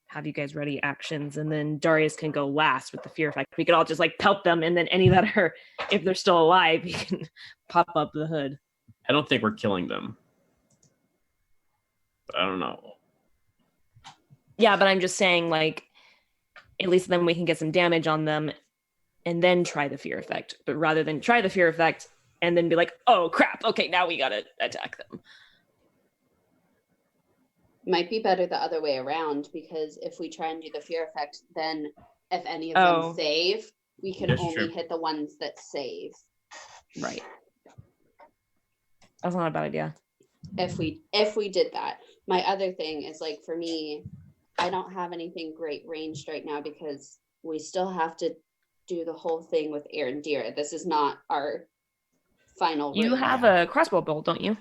have you guys ready actions, and then Darius can go last with the fear effect. We could all just like pelt them, and then any that are, if they're still alive, you can pop up the hood. I don't think we're killing them. But I don't know. Yeah, but I'm just saying, like, at least then we can get some damage on them and then try the fear effect. But rather than try the fear effect and then be like, oh, crap, okay, now we got to attack them. Might be better the other way around, because if we try and do the fear effect, then if any of them save, we can only hit the ones that save. Right. That's not a bad idea. If we did that. My other thing is, like, for me, I don't have anything great ranged right now because we still have to do the whole thing with Erendira. This is not our final. You have a crossbow bolt, don't you?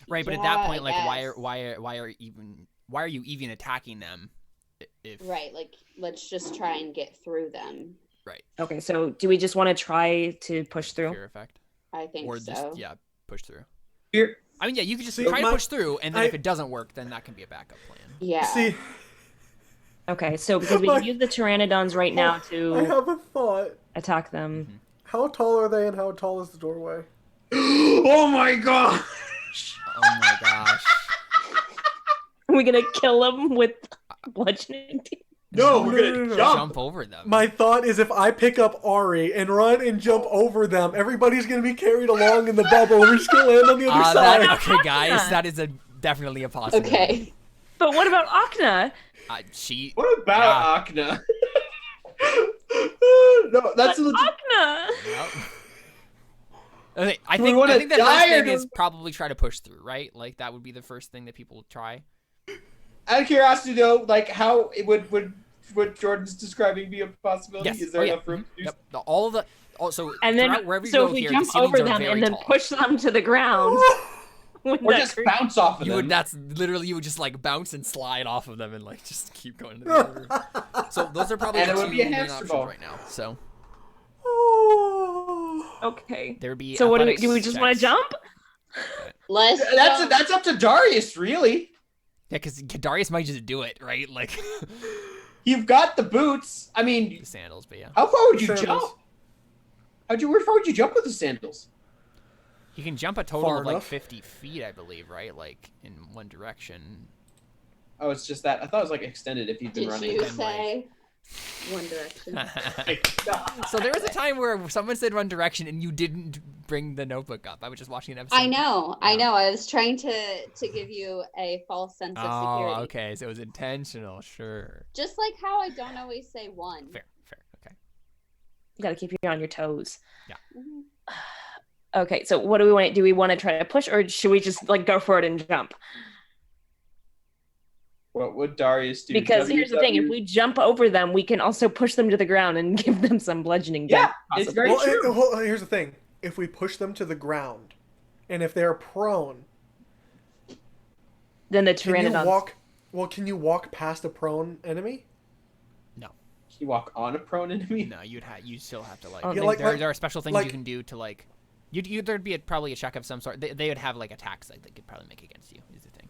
Right, but at that point, like, why are you even attacking them? Right, like, let's just try and get through them. Right. Okay, so do we just want to try to push through? Fear effect. I think so. Or just push through. Fear. I mean, yeah, you could just try to push through, and then if it doesn't work, then that can be a backup plan. Yeah. See. Okay, so because we can use the pteranodons right now to I have a thought. attack them. Mm-hmm. How tall are they, and how tall is the doorway? Oh my god! Oh my gosh. Are we gonna kill them with bludgeoning? No, we're gonna jump over them. My thought is if I pick up Arie and run and jump over them, everybody's going to be carried along in the bubble. We're just going to land on the other side. Okay, guys, that is definitely a possibility. Okay. But what about Akna? What about Akna? No, that's Akna. Yep. Okay, I think the first thing is probably try to push through, right? Like, that would be the first thing that people would try. Out of curiosity, though, like, how it would what Jordan's describing be a possibility? Yes. Is there enough room to do Yep. All of the Also, And then, wherever you so go if we here, jump the ceilings over are them very and then tall. push them to the ground, wouldn't Or that just creep- bounce off of You them. would. That's literally you would just like bounce and slide off of them and like just keep going to the other. So those are probably And the it would two be a main hamster options ball. right now. So Okay. there would be. So what do we athletics do? We just want to checks. jump? Let's jump. That's up to Darius, really. Yeah, because Darius might just do it, right? Like You've got the boots. I mean, the sandals, but yeah, how far would you Sandals. jump? Where far would you jump with the sandals? you can jump a total Far of like enough. 50 feet, I believe, right? Like in one direction. Oh, it's just that. I thought it was like extended if you'd been Did running. you then, say One Direction? So there was a time where someone said One Direction and you didn't bring the notebook up. I was just watching an episode. I know. I was trying to give you a false sense of Oh, security. okay. So it was intentional. Sure. Just like how I don't always say one. Fair. Okay. You gotta keep you on your toes. Mhm. Okay, so what do we want? Do we want to try to push, or should we just like go for it and jump? What would Darius do? Because here's the thing: if we jump over them, we can also push them to the ground and give them some bludgeoning Yeah, damage. it's possibly. very true. Here's the thing: if we push them to the ground, and if they're prone, Then the can you pteranodons. walk? Well, can you walk past a prone enemy? No. You walk on a prone enemy. No, you still have to like. Oh, Yeah, like- there are special things like- you can do to like. There'd be probably a check of some sort. They would have like attacks that they could probably make against you. Is the thing.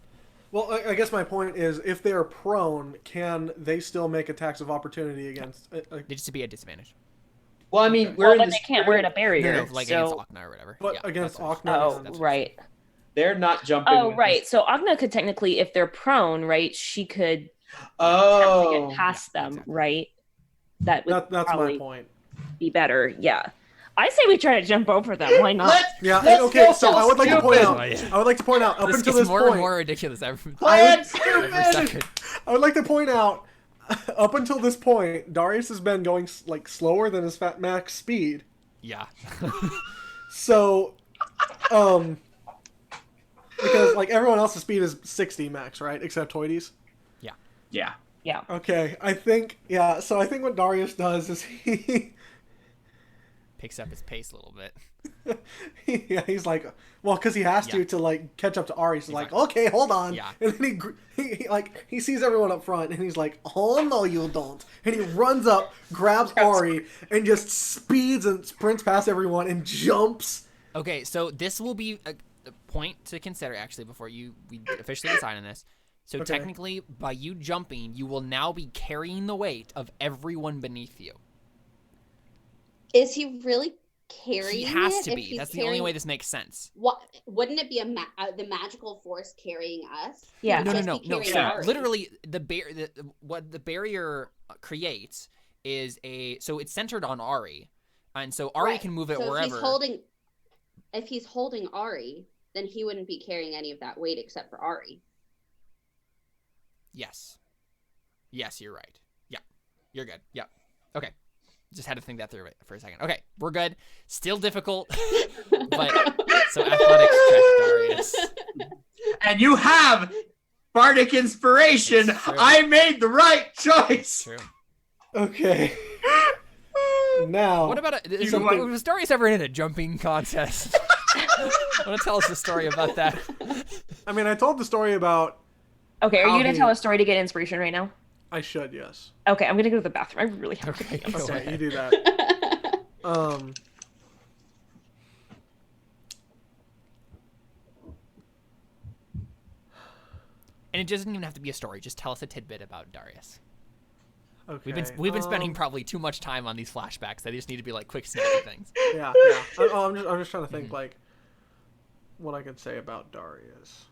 Well, I guess my point is, if they're prone, can they still make attacks of opportunity against? They just to be at disadvantage. Well, I mean, Well, in then this- they can't. We're in a barrier. Like so... against Okna or whatever. But Yeah, against that's what- Okna, Oh, that's what- right. They're not jumping. Oh, with right. this- So Agna could technically, if they're prone, right, she could Oh. get past them, exactly. right? That would that's my probably point. be better. Yeah. I say we try to jump over them. Why not? Yeah. Let's Okay. go So I would like to point stupid. out. Oh, yeah. I would like to point out up This until gets this more point. and more ridiculous every Plan every stupid. second. I would like to point out, up until this point, Darius has been going like slower than his fat max speed. Yeah. So, because like everyone else's speed is 60 max, right? Except Toides. Yeah. Yeah. Okay, I think So I think what Darius does is he Picks up his pace a little bit. he's like, well, because he has Yeah. to like catch up to Arie. So like, Exactly. okay, hold on. Yeah. And then he sees everyone up front, and he's like, oh no, you don't. And he runs up, grabs Arie, and just speeds and sprints past everyone and jumps. Okay, so this will be a point to consider actually before we officially decide on this. So Okay. technically, by you jumping, you will now be carrying the weight of everyone beneath you. Is he really carrying He has it to if be. he's That's the only carrying- way this makes sense. What wouldn't it be the magical force carrying us? He Yeah. would No. just be carrying So Arie. literally, what the barrier creates is so it's centered on Arie, and so Arie Right. can move it So wherever. if he's holding Arie, then he wouldn't be carrying any of that weight except for Arie. Yes. Yes, you're right. Yeah. You're good. Yep. Okay. Just had to think that through for a second. Okay, we're good. Still difficult, but so athletics check, Darius. And you have bardic inspiration. It's true. I made the right choice. True. Okay. Now. What about Something- was Darius ever in a jumping contest? Want to tell us a story about that? I mean, I told the story about. Okay, are How you gonna he- tell a story to get inspiration right now? I should, yes. Okay, I'm gonna go to the bathroom. I really have to Okay, pee. I'm go sorry. Okay, you do that. And it doesn't even have to be a story. Just tell us a tidbit about Darius. Okay. We've been spending probably too much time on these flashbacks. They just need to be like quick snappy things. Yeah. I'm just trying to think like what I could say about Darius.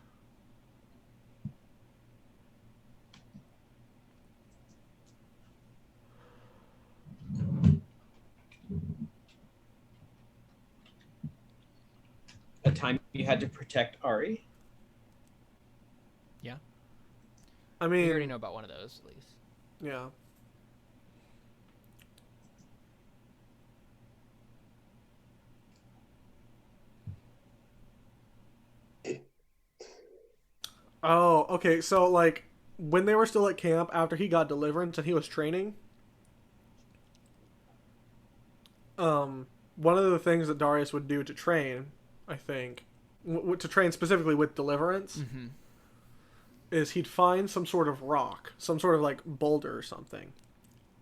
A time you had to protect Arie. Yeah. I We already mean, know about one of those at least. yeah. Oh, okay. So like when they were still at camp after he got deliverance and he was training, one of the things that Darius would do to train, I think, to train specifically with deliverance, is he'd find some sort of rock, some sort of like boulder or something,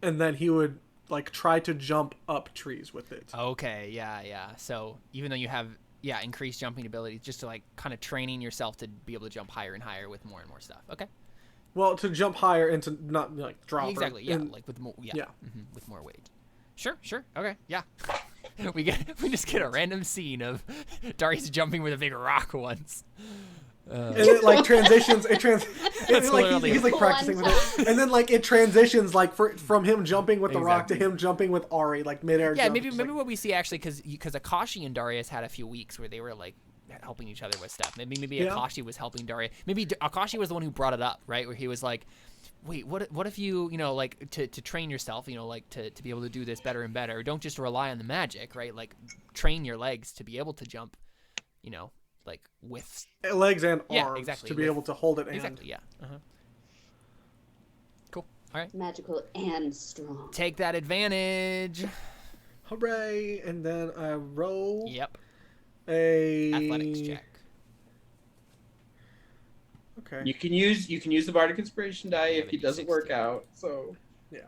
and then he would like try to jump up trees with it. Okay, yeah. So even though you have increased jumping abilities, just to like kind of training yourself to be able to jump higher and higher with more and more stuff. Okay. Well, to jump higher and to not like drop. Exactly. Yeah. Like with more. Yeah. With more weight. Sure. Okay. Yeah. we just get a random scene of Darius jumping with a big rock once. And it like transitions. Like he's like practicing with it, and then like it transitions like from him jumping with the rock to him jumping with Arie, like midair. Yeah, jump. maybe what we see actually, because Akashi and Darius had a few weeks where they were like helping each other with stuff. Maybe Akashi was helping Darius. Maybe Akashi was the one who brought it up, right? Where he was like, wait, what if you like to train yourself, like to be able to do this better and better. Don't just rely on the magic, right? Like train your legs to be able to jump, like with legs and arms to be able to hold it. Exactly. Yeah. Cool. All right. Magical and strong. Take that advantage. Hooray! And then I roll. Yep. A athletics check. Okay. You can use the Bardic Inspiration die if it doesn't work out. So yeah.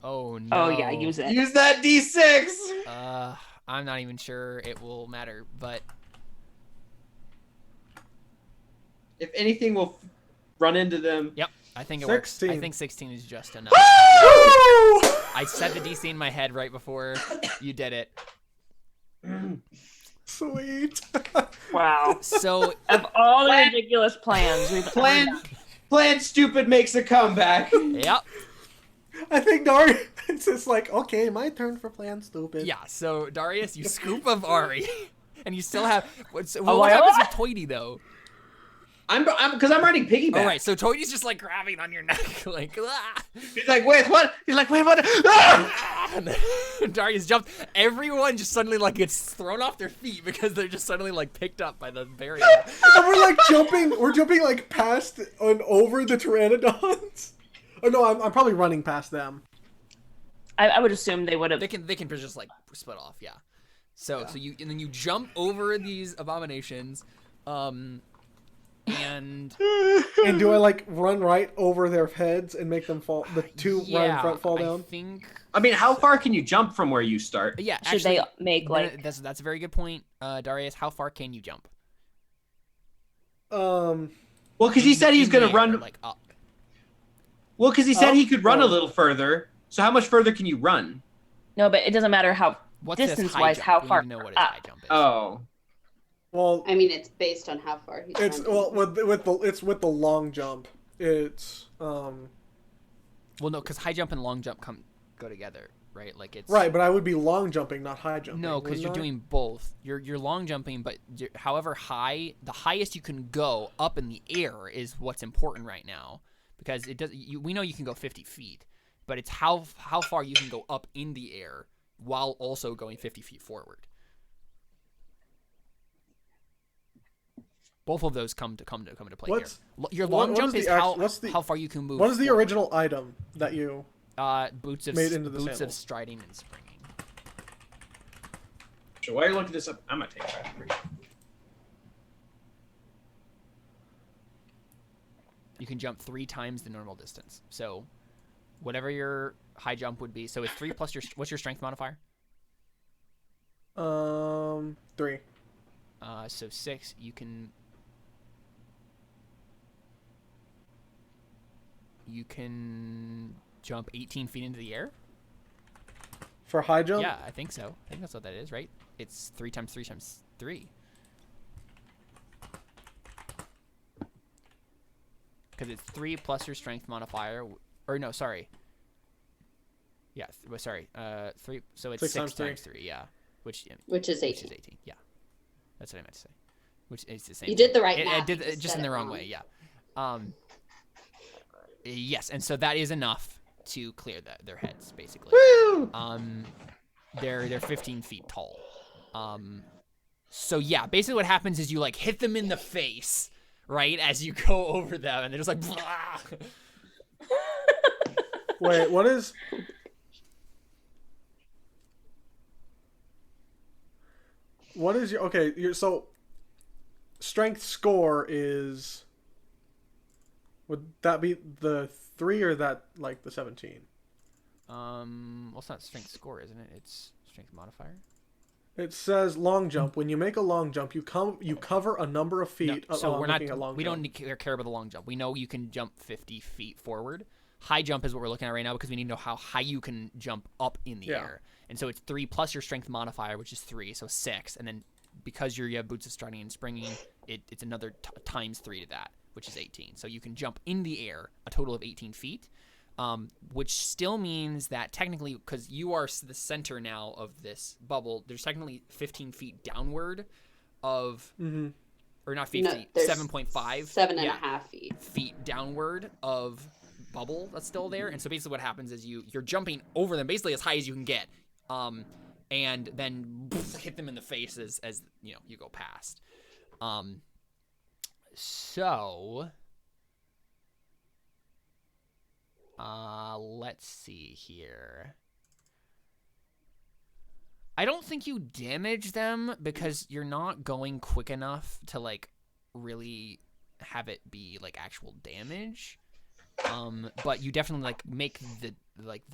Oh no. Oh yeah, use it. Use that D6. I'm not even sure it will matter, but if anything, we'll run into them. Yep, I think it 16. works. I think 16 is just enough. I set the DC in my head right before you did it. Sweet. Wow. So of all the ridiculous plans we've plan stupid makes a comeback. Yep. I think Darius it's just like, okay, my turn for plan stupid. Yeah. So Darius, you scoop of Arie, and you still have what happens with Toity though? I'm riding piggyback. All right, so Toity's just like grabbing on your neck, like. Ah! He's like, wait, what? He's like, wait, what? Ah! And then Darius jumps. Everyone just suddenly like gets thrown off their feet because they're just suddenly like picked up by the barrier. And we're like jumping. We're jumping like past and over the pteranodons. Oh no, I'm probably running past them. I would assume they would have. They can just like split off, yeah. So then you jump over these abominations, and do I like run right over their heads and make them fall? The two right in front fall down. I mean, how far can you jump from where you start? Yeah, should actually, they make like? That's a very good point, Darius. How far can you jump? Well, because he said he's gonna run like up. Well, because he said he could run a little further. So how much further can you run? No, but it doesn't matter how distance-wise. How far? Know what his high jump is. Oh. Well, I mean, it's based on how far he's. It's running. with the long jump. It's Well, no, because high jump and long jump go together, right? Like it's right, but I would be long jumping, not high jumping. No, because you're doing both. You're long jumping, but however high, the highest you can go up in the air is what's important right now, because it does. We know you can go 50 feet, but it's how far you can go up in the air while also going 50 feet forward. Both of those come to play here. Your long jump is how far you can move. What is the original item that you boots of striding and springing. So while you're looking this up, I'm gonna take that for you. You can jump 3 times the normal distance. So whatever your high jump would be. So it's 3 plus what's your strength modifier? 3. So 6. You can jump 18 feet into the air. For high jump? Yeah, I think so. I think that's what that is, right? It's 3 times 3 times 3. Because it's 3 plus your strength modifier. Or no, sorry. Yeah, sorry. 3. So it's 6 times 3. Yeah, which is 18. Which is 18. Yeah, that's what I meant to say. Which is the same. You did the right math. I did just in the wrong way. Yeah. Yes, and so that is enough to clear their heads, basically. Woo! They're 15 feet tall. So yeah, basically what happens is you like hit them in the face, right, as you go over them, and they're just like, blah. Wait, what is? What is your so strength score is? Would that be the 3 or that like the 17? Well, it's not strength score, isn't it? It's strength modifier. It says long jump. When you make a long jump, you cover a number of feet. No, so we're not. We jump. don't care about the long jump. We know you can jump 50 feet forward. High jump is what we're looking at right now because we need to know how high you can jump up in the air. And so it's 3 plus your strength modifier, which is 3, so 6. And then because you have boots of strutting and springing, it's another times 3 to that, which is 18. So you can jump in the air a total of 18 feet. Which still means that technically, because you are the center now of this bubble, there's technically 15 feet downward of, or not 15, 7.5. 7.5 feet. Feet downward of bubble that's still there. And so basically what happens is you're jumping over them basically as high as you can get, and then hit them in the face as you know, you go past. Let's see here. I don't think you damage them because you're not going quick enough to like really have it be like actual damage. But you definitely like make the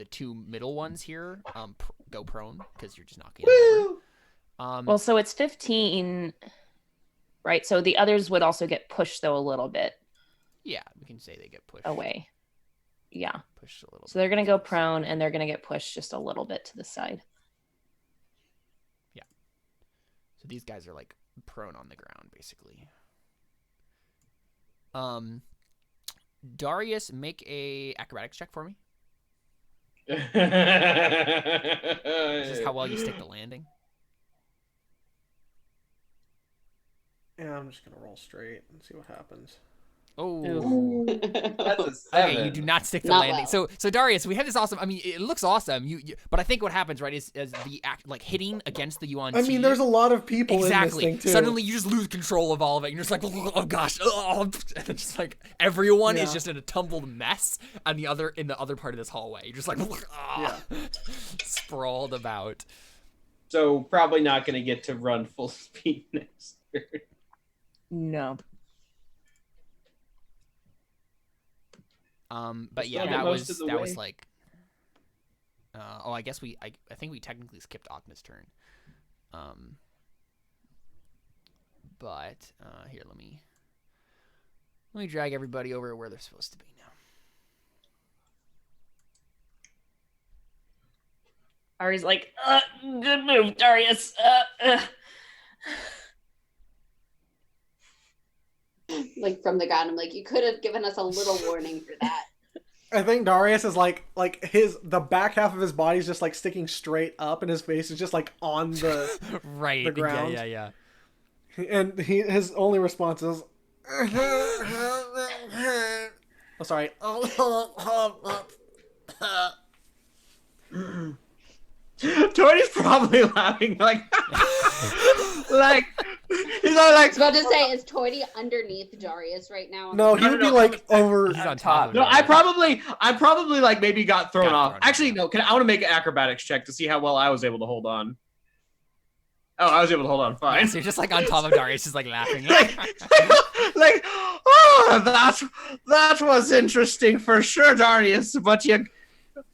2 middle ones here go prone because you're just knocking them over. Well, so it's 15, right? So the others would also get pushed though a little bit. Yeah, we can say they get pushed away. Yeah. Pushed a little. So they're going to go prone and they're going to get pushed just a little bit to the side. Yeah. So these guys are like prone on the ground basically. Darius, make a acrobatics check for me. This is how well you stick the landing. Yeah, I'm just gonna roll straight and see what happens. Oh, That's a 7. okay. You do not stick the Not landing. well. So Darius, we have this awesome. I mean, it looks awesome. But I think what happens, right, is the act like hitting against the yuan. I mean, there's a lot of people exactly. in this thing too. Suddenly, you just lose control of all of it. You're just like, oh gosh, and it's just like everyone is just in a tumbled mess in the other part of this hallway. You're just like, sprawled about. So probably not going to get to run full speed next turn. No. But yeah, that was like. I guess I think we technically skipped Okna's turn. But here, let me drag everybody over where they're supposed to be now. Arie's like, good move, Darius. Like from the ground, I'm like, you could have given us a little warning for that. I think Darius is like the back half of his body is just like sticking straight up, and his face is just like on the right the ground. Yeah. And his only response is, "Oh, sorry." Tori's probably laughing like, like he's all I like. was about to say, is Toity underneath Darius right now? No, he would be like over. He's on top. No, I probably like maybe got thrown off. thrown Actually, off. no. I want to make an acrobatics check to see how well I was able to hold on. Oh, I was able to hold on fine. So you're just like on top of Darius, just like laughing. like, oh, that was interesting for sure, Darius. But you,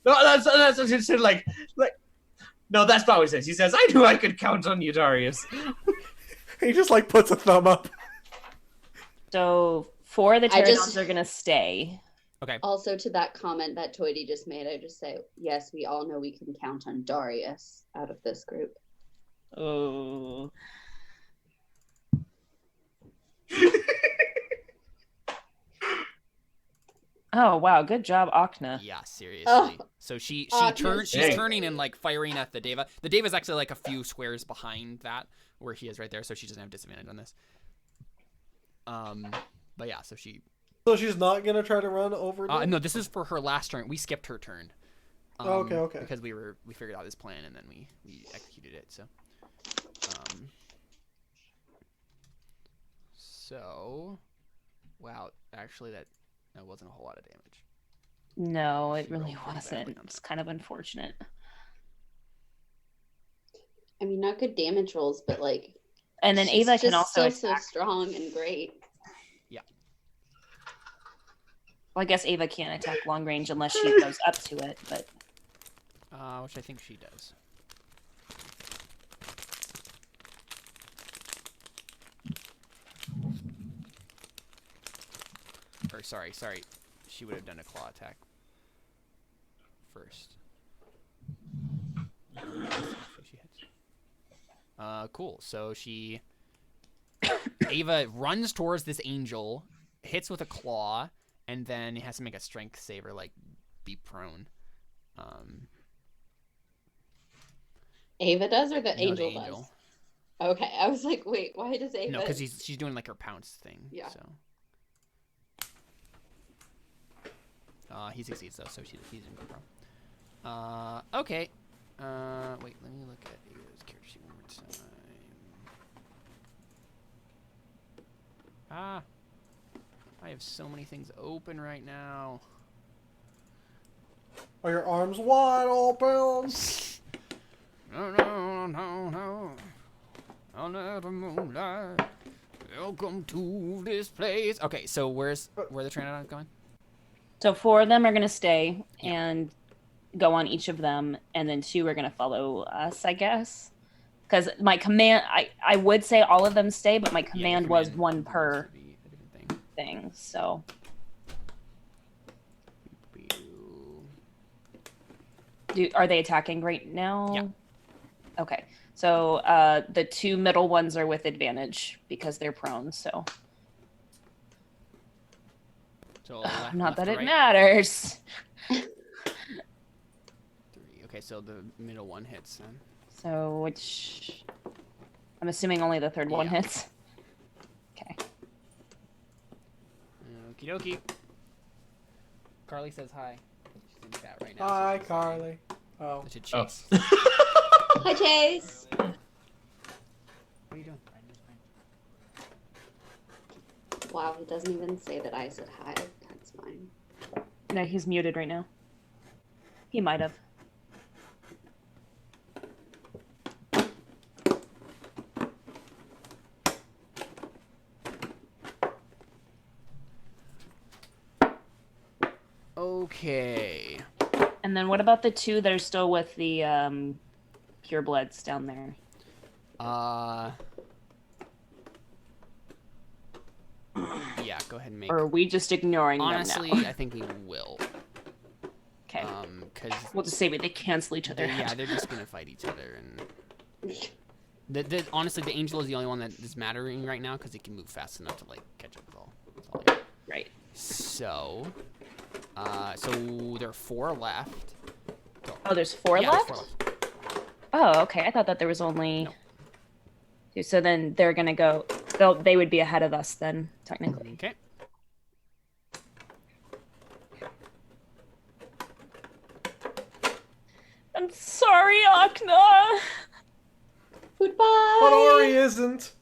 no, that's what he said. Like, no, that's not what he says. He says, "I knew I could count on you, Darius." He just like puts a thumb up. So 4 of the pterodons are going to stay. Okay. Also, to that comment that Toity just made, I just say, yes, we all know we can count on Darius out of this group. Oh. Oh wow, good job, Okna. Yeah, seriously. Oh. So she's Okna's turning and like firing at the Deva. The Deva's actually like a few squares behind that where he is right there, so she doesn't have disadvantage on this. But yeah, so she. So she's not gonna try to run over. No, this is for her last turn. We skipped her turn. Okay. Because we figured out this plan and then we executed it. So, wow, actually that wasn't a whole lot of damage. No, it She really rolled pretty wasn't. badly on It's that. kind of unfortunate. I mean, not good damage rolls, but like And then She's Ava can just also still attack. so strong and great. Well, I guess Ava can't attack long range unless she goes up to it, but Which I think she does. Or sorry. She would have done a claw attack first. She hits. Cool. So Ava runs towards this angel, hits with a claw, and then it has to make a strength save or like be prone. Ava does, or the No, angel the angel. does? Okay, I was like, wait, why does Ava? No, because she's doing like her pounce thing. Yeah. So. He succeeds though, so he's in go prone. Okay. Wait, let me look at Ava's character sheet one more time. I have so many things open right now. Are your arms wide open? No. Under the moonlight. Welcome to this place. Okay, so where the Pteranodons going? so 4 of them are gonna stay and go on each of them, and then 2 are gonna follow us, I guess. Because my command, I would say all of them stay, but my command was 1 per thing. So are they attacking right now? Yeah. Okay. So the 2 middle ones are with advantage because they're prone. So not that it matters. 3. Okay, so the middle one hits then. So which I'm assuming only the 3rd one hits. Okay. Okie dokie. Carly says hi. She's in chat right now. Hi, Carly. Oh. To Chase. Hi, Chase. What are you doing? Wow, he doesn't even say that I said hi. That's fine. No, he's muted right now. He might have. Okay. And then what about the 2 that are still with the purebloods down there? Yeah, go ahead and make. Or are we just ignoring Honestly, them now? I think we will. Okay. Because We'll just say they cancel each other yeah, out. they're just gonna fight each other, and honestly, the angel is the only one that is mattering right now because it can move fast enough to like catch up with all. Right. So, so there are 4 left. Oh, there's 4 Yeah, left? there's 4 left. Oh, okay. I thought that there was only No. 2. So then they're gonna go. They would be ahead of us then, technically. Okay. I'm sorry, Akna. Goodbye. But Arie isn't.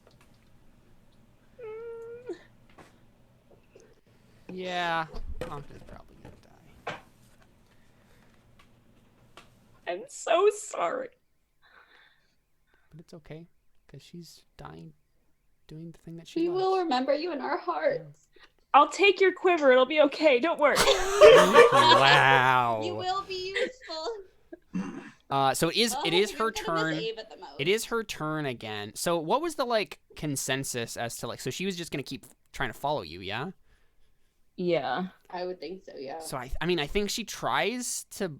Yeah, Ogden's probably gonna die. I'm so sorry. But it's okay, because she's dying, doing the thing that she We loves. will remember you in our hearts. I'll take your quiver. It'll be okay. Don't worry. Wow. You will be useful. So it is her you're gonna miss turn. Ava the most. It is her turn again. So what was the like consensus as to like? So she was just gonna keep trying to follow you, yeah? Yeah. I would think so, yeah. So I mean I think she tries to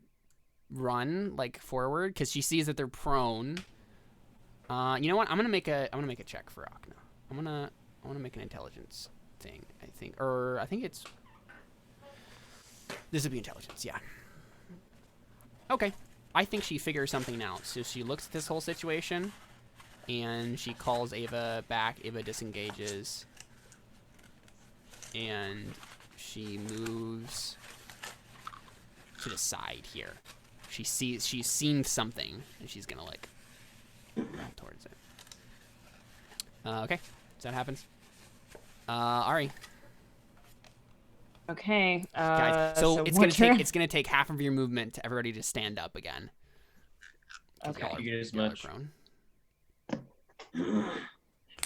run like forward because she sees that they're prone. You know what? I'm gonna make a check for Akna. I wanna make an intelligence thing. I think it's this would be intelligence. Yeah. Okay. I think she figures something out. So she looks at this whole situation, and she calls Ava back. Ava disengages, and she moves to the side here. She's seen something, and she's gonna like run towards it. Okay, so that happens. Arie. Okay. Guys, so it's gonna take half of your movement to everybody to stand up again. Okay. You get as Y'all are much. prone.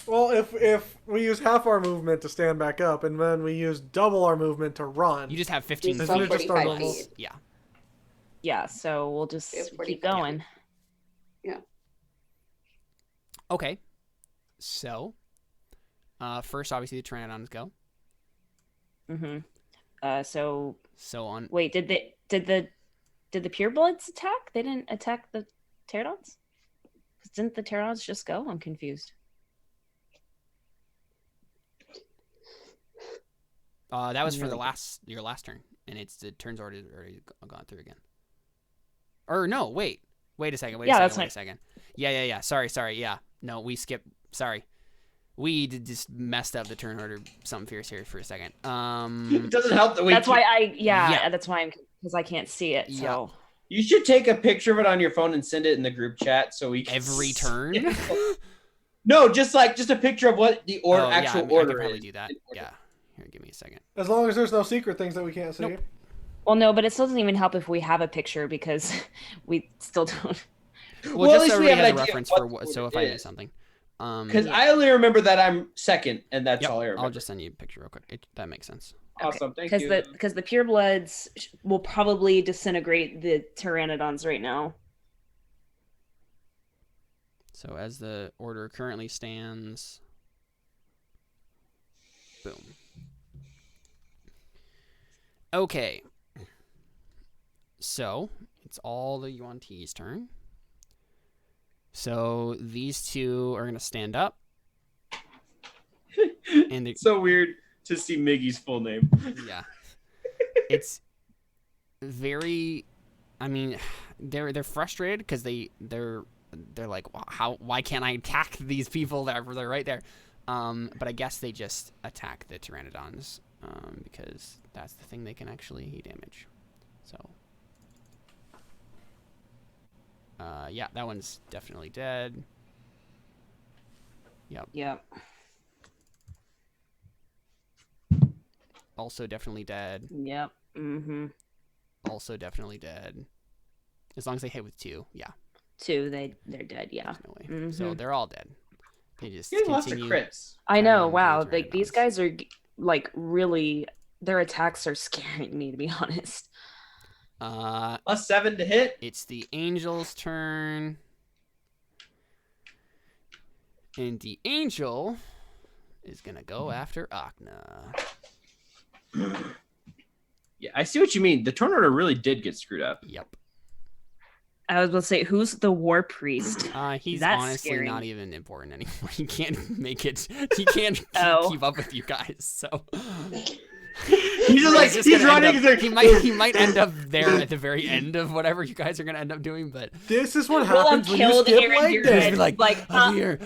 Well, if we use half our movement to stand back up, and then we use double our movement to run, You just have 15 Isn't it feet. just our normal? feet. Yeah. Yeah, so we'll just We have keep 45 going. Yeah. Okay. So, first, obviously, the Pteranodons go. So So on. wait, did the purebloods attack? They didn't attack the pterodons? 'Cause didn't the pterodons just go? I'm confused. That was for your last turn, and it's the turn's already gone through again. Or no, wait a second. Wait a second. Yeah. Sorry. Yeah, no, we skipped. Sorry, we just messed up the turn order. Something fierce here for a second. It doesn't help that we. That's why that's why I'm because I can't see it. So You should take a picture of it on your phone and send it in the group chat so we can Every turn. No, just a picture of what the order I order could probably is. do that. Yeah. Here, give me a second. as long as there's no secret things that we can't see. Nope. well, no, but it still doesn't even help if we have a picture because we still don't. Well, at just least so we everybody have has an a idea reference of for what so it if I is. miss something. Because I only remember that I'm second, and that's Yep, all I remember. I'll just send you a picture real quick. That makes sense. Awesome, thank you. Because the purebloods will probably disintegrate the pteranodons right now. So as the order currently stands, boom. Okay. So it's all the Yuan-Ti's turn. So these two are going to stand up. And It's so weird to see Miggy's full name. yeah. It's very, I mean, they're frustrated because they're like, why can't I attack these people that are right there? But I guess they just attack the Pteranodons because that's the thing they can actually damage. So yeah, that one's definitely dead. Yep. Also definitely dead. Yep. Mm-hmm. Also definitely dead. As long as they hit with 2, yeah. 2, they're dead. Yeah. There's no way. Mhm. So they're all dead. They just He has lots of continue. crits. I know. Pteranodons, Wow. Pteranodons. Like these guys are like really. Their attacks are scaring me, to be honest. +7 to hit. It's the Angel's turn. And the Angel is going to go after Akna. Yeah, I see what you mean. The turn order really did get screwed up. Yep. I was going to say, who's the war priest? He's That's honestly scary. not even important anymore. He can't make it. He can't keep up with you guys. So He's just like he's running. He's like, he might end up there at the very end of whatever you guys are gonna end up doing. But This is what We'll have happens when you killed skip Erendira. leg just day. be like, I'm here.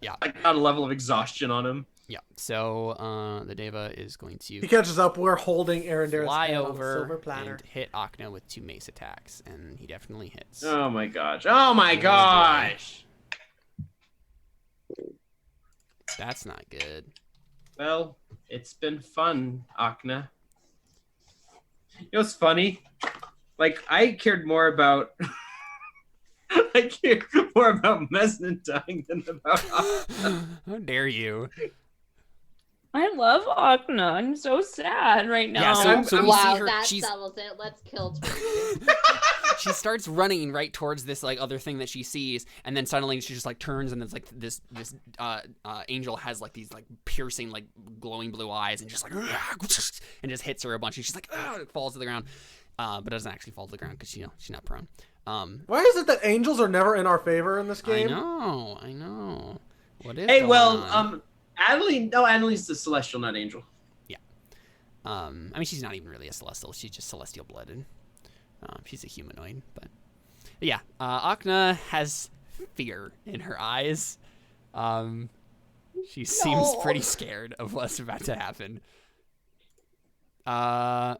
Yeah. I got a level of exhaustion on him. Yeah. So the Deva is going He to catches up. We're holding Erendira's fly head on a silver over platter. and hit Akna with 2 mace attacks, and he definitely hits. Oh my gosh! Oh my gosh! That's not good. Well, it's been fun, Akna. You know what's funny? Like I cared more about Mesnin dying than about Akna. How dare you? I love Akna. I'm so sad right now. Yeah, so we Wow, see her. that She's settles it. Let's kill Twiggy. she starts running right towards this like other thing that she sees, and then suddenly she just like turns, and it's like this angel has like these like piercing like glowing blue eyes, and just like and just hits her a bunch, and she's like it falls to the ground, but doesn't actually fall to the ground because she's not prone. Why is it that angels are never in our favor in this game? I know. What is? Hey, going well, on? Adeline's the celestial, not angel. I mean, she's not even really a celestial. She's just celestial blooded. She's a humanoid, but yeah. Akna has fear in her eyes. She seems pretty scared of what's about to happen. I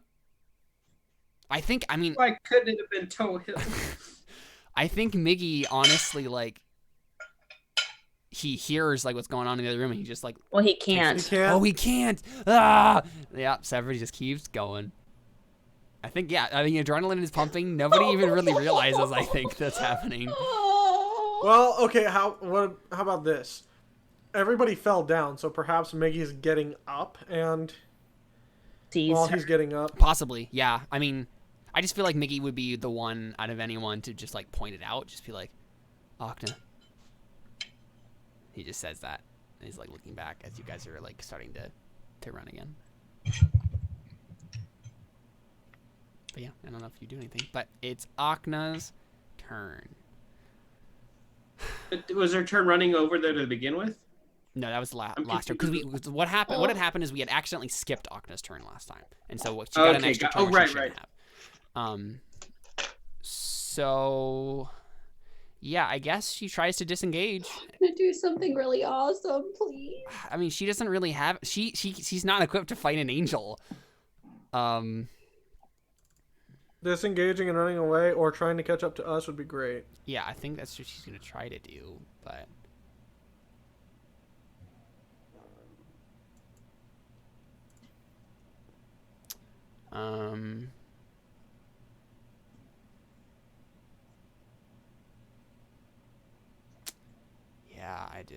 mean, Why couldn't it have been Tohill? I think Miggy honestly like he hears like what's going on in the other room, and he just like Well, he can't. He can't. oh, he can't. Ah! Yeah, so everybody just keeps going. I think, yeah, I mean, adrenaline is pumping. Nobody even really realizes, I think, that's happening. Well, okay. How about this? Everybody fell down, so perhaps Miggy's getting up, and while he's getting up, Possibly, yeah. I mean, I just feel like Miggy would be the one out of anyone to just like point it out. Just be like, Akna. He just says that. And he's like looking back as you guys are like starting to run again. But yeah, I don't know if you do anything. But it's Akna's turn. Was her turn running over there to begin with? No, that was the last turn. Because what happened? What had happened is we had accidentally skipped Akna's turn last time, and so she got an extra turn. She shouldn't have. So yeah, I guess she tries to disengage. I'm gonna do something really awesome, please. I mean, she doesn't really have. She's not equipped to fight an angel. disengaging and running away or trying to catch up to us would be great. Yeah, I think that's what she's gonna try to do, but. Yeah, I do.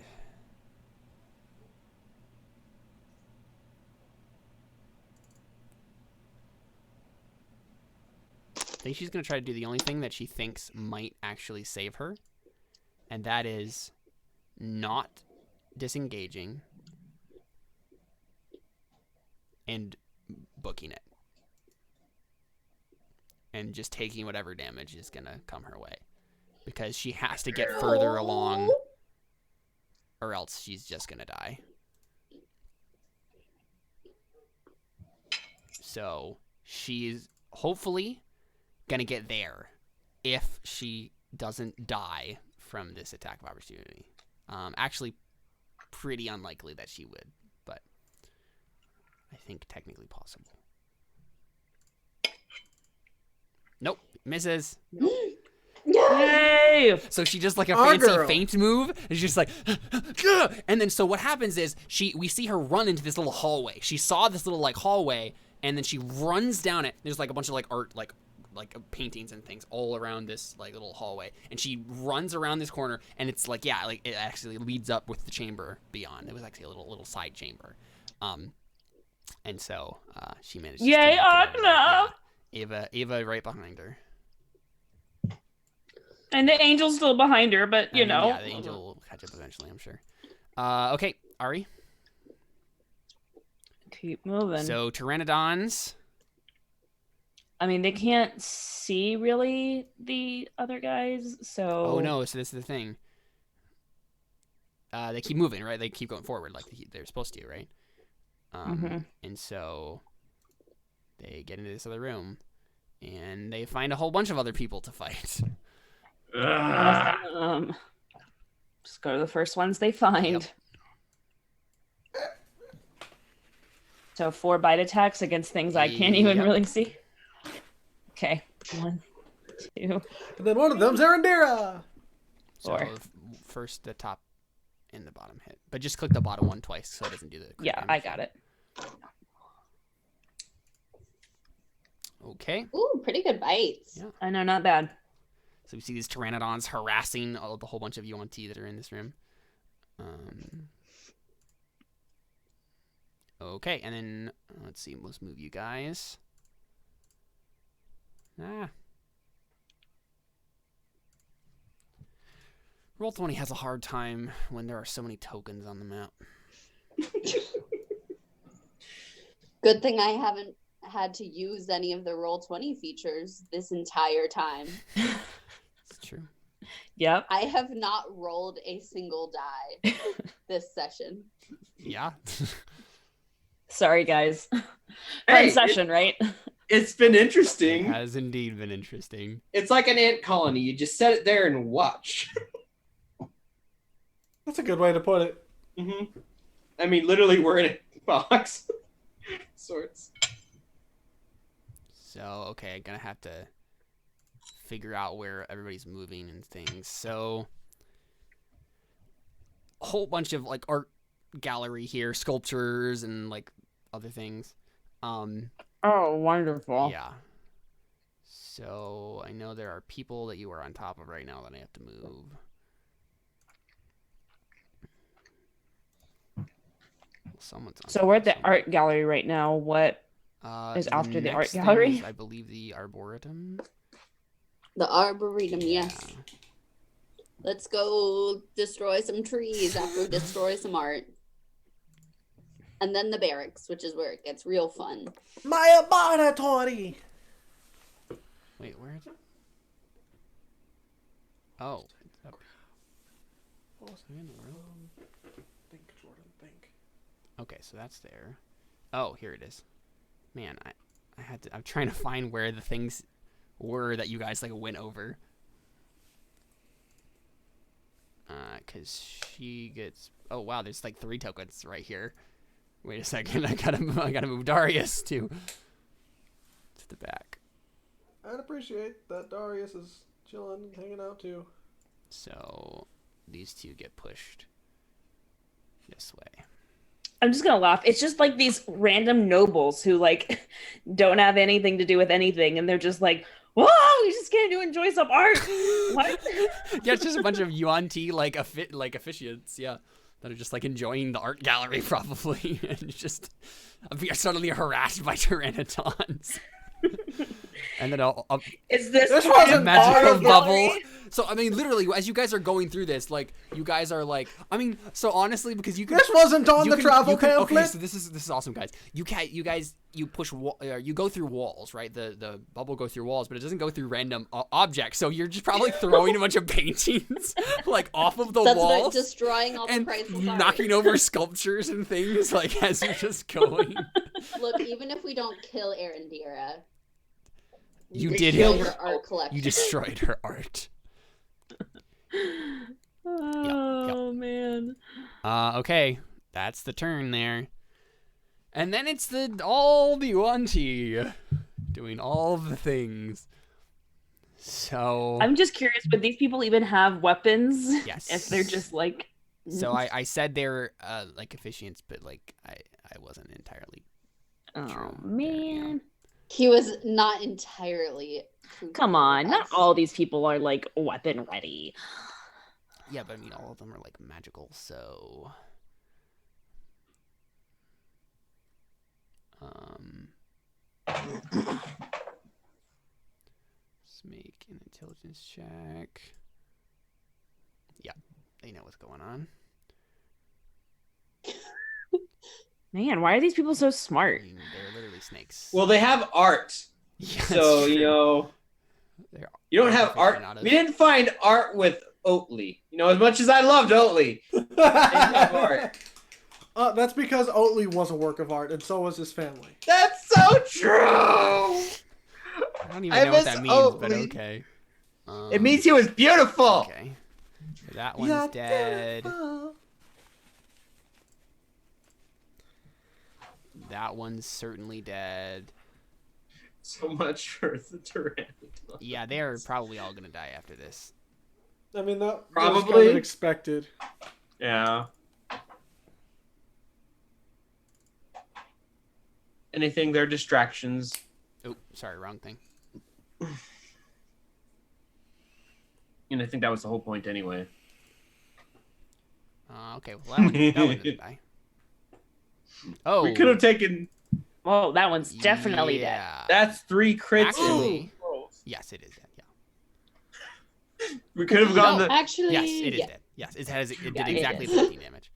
I think she's going to try to do the only thing that she thinks might actually save her, and that is not disengaging and booking it. And just taking whatever damage is going to come her way. Because she has to get further along, or else she's just going to die. So she's hopefully going to get there if she doesn't die from this attack of opportunity. Actually, pretty unlikely that she would, but I think technically possible. Nope, misses. Yay! So she just like a fancy feint move, and she's just like, and then so what happens is we see her run into this little hallway. She saw this little like hallway, and then she runs down it. There's like a bunch of like art, like paintings and things all around this like little hallway, and she runs around this corner, and it's like like it actually leads up with the chamber beyond. It was actually a little side chamber, and so she managed. Yay, Akna! Ava right behind her. And the angel's still behind her, but you know. Yeah, the angel will catch up eventually, I'm sure. Okay, Arie. Keep moving. So, Pteranodons. I mean, they can't see really the other guys, so. Oh no! So this is the thing. They keep moving, right? They keep going forward like they're supposed to, right? And so they get into this other room, and they find a whole bunch of other people to fight. Just go to the first ones they find. Yep. So 4 bite attacks against things I can't even really see. Okay, 1, 2. And then one of them's Erendira. So first the top and the bottom hit, but just click the bottom one twice so it doesn't do the. Yeah, I got it. Okay. Ooh, pretty good bites. Yeah, I know, not bad. So we see these Pteranodons harassing the whole bunch of Yuan-Ti that are in this room. Okay, and then let's see. Let's move you guys. Roll20 has a hard time when there are so many tokens on the map. Good thing I haven't had to use any of the Roll20 features this entire time. It's true. Yep. I have not rolled a single die this session. Yeah. Sorry, guys. Hey, fun session, right? It's been interesting. It has indeed been interesting. It's like an ant colony. You just set it there and watch. That's a good way to put it. Mm-hmm. I mean, literally, we're in a box. Sorts. So, okay, gonna have to figure out where everybody's moving and things. So, a whole bunch of like art gallery here, sculptures and like other things. Oh, wonderful. Yeah. So I know there are people that you are on top of right now that I have to move. Someone's on So we're at the somewhere. art gallery right now. What is after the art next thing gallery? is, I believe, the arboretum. The Arboretum, yes. Yeah. Let's go destroy some trees after we destroy some art. And then the barracks, which is where it gets real fun. My laboratory. Wait, where is it? Oh, it's up. What was in the world? Think, Jordan, think. Okay, so that's there. Oh, here it is. Man, I'm trying to find where the things were that you guys like went over. Cause she gets. Oh wow, there's like 3 tokens right here. Wait a second, I gotta move Darius to the back. I'd appreciate that Darius is chilling and hanging out too. So these 2 get pushed this way. I'm just gonna laugh. It's just like these random nobles who like don't have anything to do with anything, and they're just like, "Whoa, we just came to enjoy some art." What? Yeah, it's just a bunch of Yuan-Ti like officiants, yeah, that are just like enjoying the art gallery probably, and just are suddenly harassed by pteranodons. And then Is this This part wasn't of magical the bubble. gallery? So I mean, literally, as you guys are going through this, like you guys are like, I mean, so honestly, because you can. This wasn't on you the can- travel you can- pamphlet. Okay, so this is awesome, guys. You push you go through walls, right? The bubble goes through walls, but it doesn't go through random objects. So you're just probably throwing a bunch of paintings like off of the That's what walls destroying all the and priceless art. knocking over sculptures and things like as you're just going. Look, even if we don't kill Erendira, You we did destroy it. her art collection. You destroyed her art. Oh man. Okay, that's the turn there. And then it's all the Yuan-Ti doing all the things. So I'm just curious, would these people even have weapons? Yes. If they're just like So I said they're like officiants, but like I wasn't entirely. Oh True. man. He was not entirely truthful Come on, with not us. all these people are like weapon ready. Yeah, but I mean all of them are like magical, so let's make an intelligence check. Yeah, they know what's going on. Man, why are these people so I smart? mean, they're literally snakes. Well, they have art, yeah, so that's you true. know They're you don't have art. aficionados. We didn't find art with Oatly. You know, as much as I loved Oatly, they didn't have art. That's because Oatly was a work of art, and so was his family. That's so true. I don't even I know what miss that means, but Oatly. okay. It means he was beautiful. Okay. So that one's dead. Beautiful. That one's certainly dead. So much for the pteranodon. Yeah, they're probably all gonna die after this. I mean, that was Probably. kind of expected. Yeah. Anything, they're distractions. Oh, sorry, wrong thing. And I think that was the whole point anyway. Okay, well that one didn't die. Oh, We could have taken. Oh, that one's definitely dead. yeah. That's 3 crits. Actually, Ooh. yes, it is dead. Yeah. We could have gone No, the actually, Yes, it is yeah. dead. Yes, it did Yeah, it exactly is. 15 damage.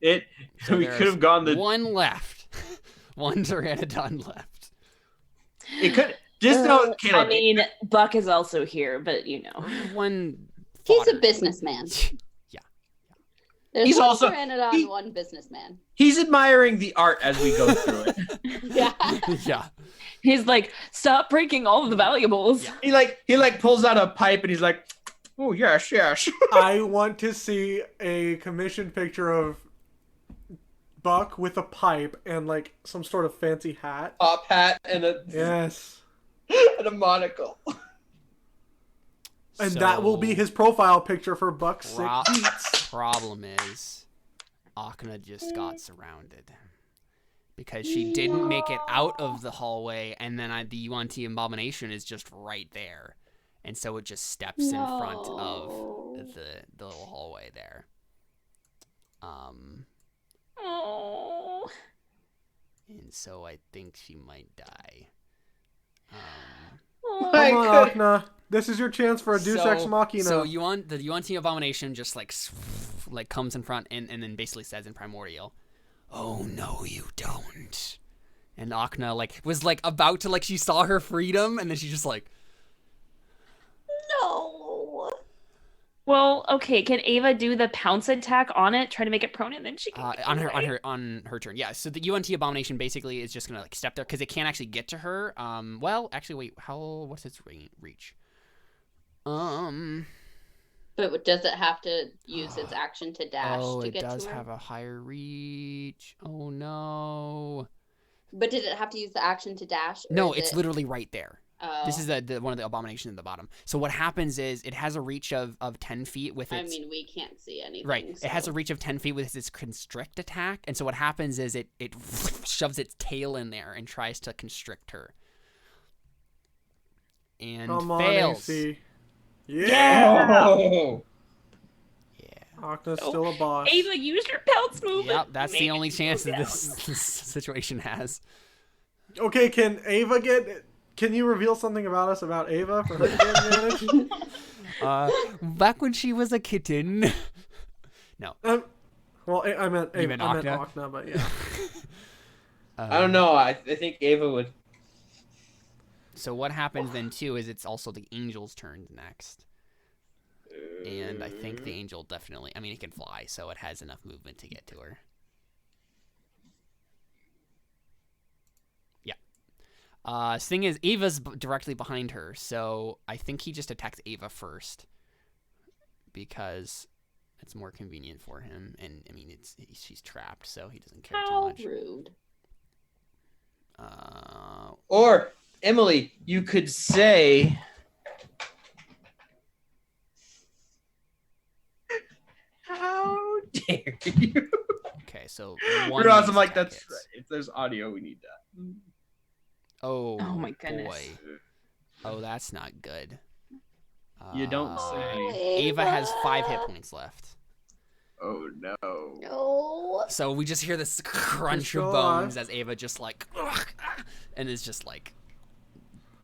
it. So we there's could have gone the. one left. One pteranodon left. It could just know, I Caleb. mean, Buck is also here, but you know. One. He's a fodder. businessman. Yeah. There's He's one also- Pteranodon, he- one businessman. He's admiring the art as we go through it. Yeah. Yeah. He's like, stop breaking all of the valuables. Yeah. He pulls out a pipe and he's like, "Oh yes, yes." I want to see a commissioned picture of Buck with a pipe and like some sort of fancy hat. Top hat and Yes. a monocle. And that will be his profile picture for Buck's sick Pro- beats. Problem is, Akna just got surrounded because she didn't make it out of the hallway, and then the Yuan-Ti abomination is just right there, and so it just steps in front of No. the little hallway there. Oh. And so I think she might die. Oh. Come on, God. Akna. This is your chance for a Deus Ex Machina. So the Yuan-Ti Abomination just like comes in front and then basically says in Primordial, "Oh no, you don't." And Akna was about to she saw her freedom, and then she just No. Well, okay. Can Ava do the pounce attack on it, try to make it prone, and then she can on her turn. Yeah. So the UNT Abomination basically is just gonna step there because it can't actually get to her. Well, actually, wait. What's its reach? But does it have to use its action to dash Oh, to it get does to her? have a higher reach. Oh no. But did it have to use the action to dash? Or No, is it's it... literally right there. Oh. This is the one of the abominations at the bottom. So what happens is it has a reach of 10 feet with its... I mean, we can't see anything. Right. So. It has a reach of 10 feet with its constrict attack. And so what happens is it shoves its tail in there and tries to constrict her. And Come on, fails. AC. Yeah. Oh. Akna's still a boss. Ava, use your pounce move. Yep, and that's make the it only go chance that down. this situation has. Okay, can Ava get... Can you reveal something about us about Ava for her to get advantage? Back when she was a kitten. No. Well, I meant Ava. meant I meant Akna? Akna, but yeah. I don't know. I think Ava would. So what happens then too is it's also the angel's turn next. And I think the angel definitely, I mean, it can fly, so it has enough movement to get to her. Yeah. The thing is, Ava's directly behind her, so I think he just attacks Ava first. Because it's more convenient for him, and I mean, she's trapped, so he doesn't care too How much. rude. Or Emily, you could say. How dare you? Okay, so We're awesome. Like attack that's hits. right. If there's audio, we need that. Oh, Oh my goodness. boy. Oh, that's not good. You don't say. Ava has 5 hit points left. Oh no. No. So we just hear this crunch still of alive. bones as Ava just and is just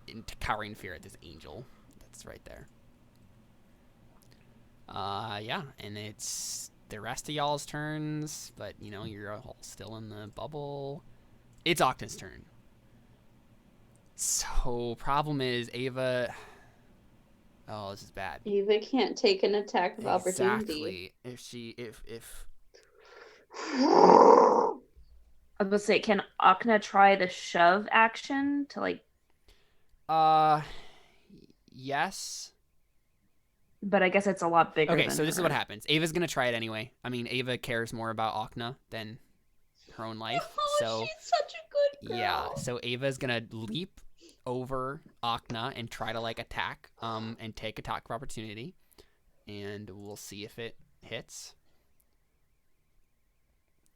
in cowering fear at this angel that's right there. Yeah, and it's the rest of y'all's turns, but you're all still in the bubble. It's Octa's turn. So problem is Ava. Oh, this is bad. Ava can't take an attack of opportunity. Exactly. If I was gonna say, can Akna try the shove action to yes. But I guess it's a lot bigger. Okay, than so this is her. what happens. Ava's gonna try it anyway. I mean, Ava cares more about Akna than her own life. Oh, So she's such a good girl. yeah, so Ava's gonna leap over Akna and try to attack, and take attack of opportunity, and we'll see if it hits.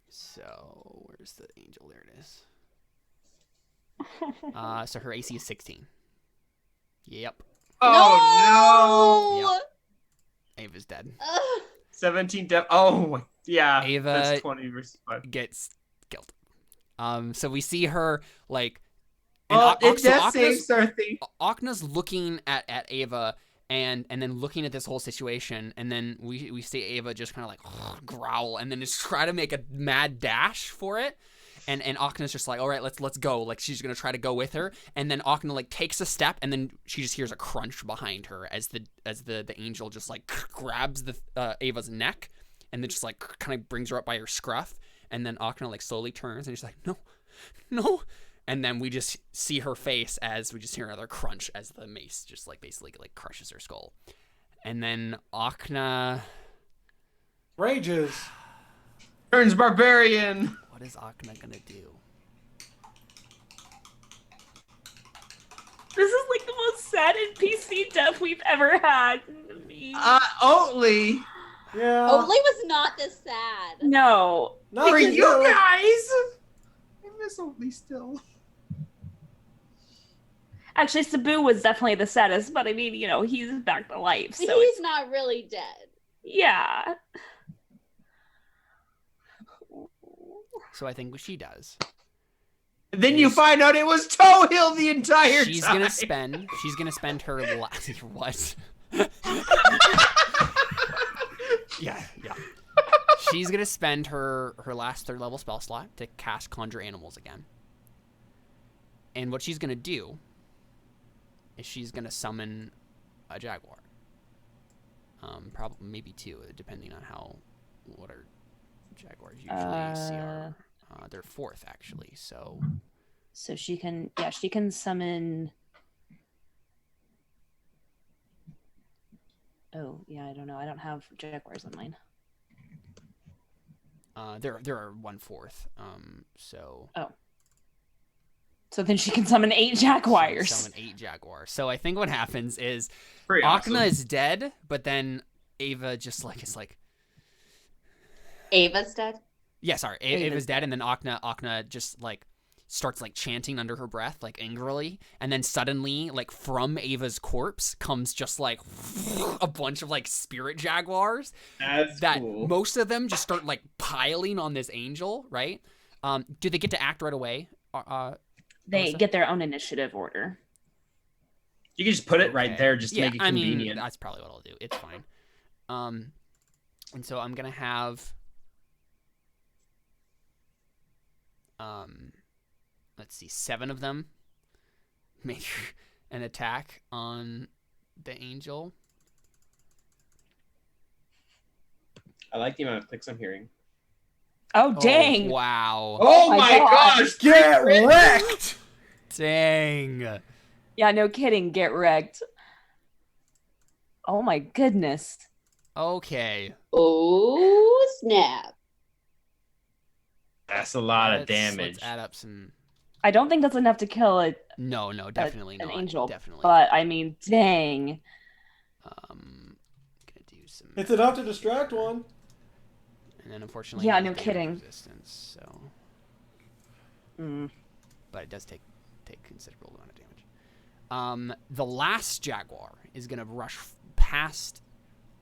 So where's the angel? There it is. So her AC is 16. Yep, Oh no. Yep. Ava's dead. Ugh. 17 death. Oh yeah. Ava That's 20 versus 5. Gets killed. So we see her Oh, so it death saves Sarthi. Akna's looking at Ava and then looking at this whole situation, and then we see Ava just kind of growl and then just try to make a mad dash for it. And Akna's just all right, let's go. She's gonna try to go with her, and then Akna takes a step, and then she just hears a crunch behind her as the angel just grabs the Ava's neck, and then just kind of brings her up by her scruff, and then Akna slowly turns and she's no, and then we just see her face as we just hear another crunch as the mace just basically crushes her skull, and then Akna Rages. Turns barbarian. What is Akna gonna do? This is the most sad NPC death we've ever had. Oatly. Yeah. Oatly was not this sad. No. Not For for you you. guys. I miss Oatly still. Actually, Sabu was definitely the saddest, but I mean, he's back to life. So He's not really dead. yeah. So I think what she does. Then you find out it was Toehill the entire She's time. She's gonna spend her what? yeah. She's gonna spend her last 3rd level spell slot to cast Conjure Animals again. And what she's gonna do is she's gonna summon a jaguar. Probably maybe 2, depending on what our jaguars usually see are. They're 4th actually, so she can summon. Oh yeah, I don't know. I don't have jaguars on mine. there are 1/4. So. Oh. So then she can summon 8 jaguars. Summon 8 jaguars. So I think what happens is Pretty awesome. Akna is dead, but then Ava just is like. Ava's dead? Yeah, sorry. Ava's dead, and then Akna just starts chanting under her breath, angrily, and then suddenly, from Ava's corpse comes just a bunch of spirit jaguars. That's cool. Most of them just start piling on this angel, right? Do they get to act right away? They get their own initiative order. You can just put it right there just to make it convenient. I mean, that's probably what I'll do. It's fine. And so I'm gonna have let's see, 7 of them make an attack on the angel. I like the amount of clicks I'm hearing. Oh, dang. Oh, wow. Oh my gosh! Get wrecked! Dang. Yeah, no kidding. Get wrecked. Oh my goodness. Okay. Oh, snap. That's a lot of damage. Let's add up some. I don't think that's enough to kill it. No, definitely an not. angel. Definitely. But I mean, dang. Gonna do some. It's enough to distract one. And then unfortunately, Yeah, it has no damage kidding. Resistance, so. But it does take considerable amount of damage. The last jaguar is gonna rush past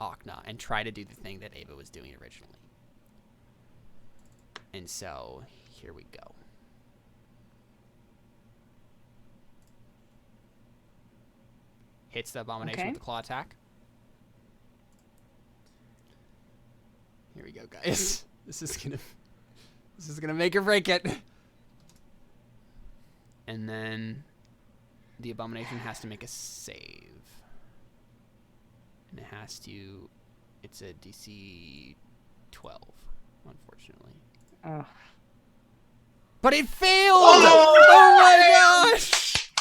Akna and try to do the thing that Ava was doing originally. And so here we go. Hits the abomination with the claw attack. Here we go, guys. This is gonna make or break it. And then the abomination has to make a save. And it's a DC 12, unfortunately. Ugh. But it failed! Oh my gosh!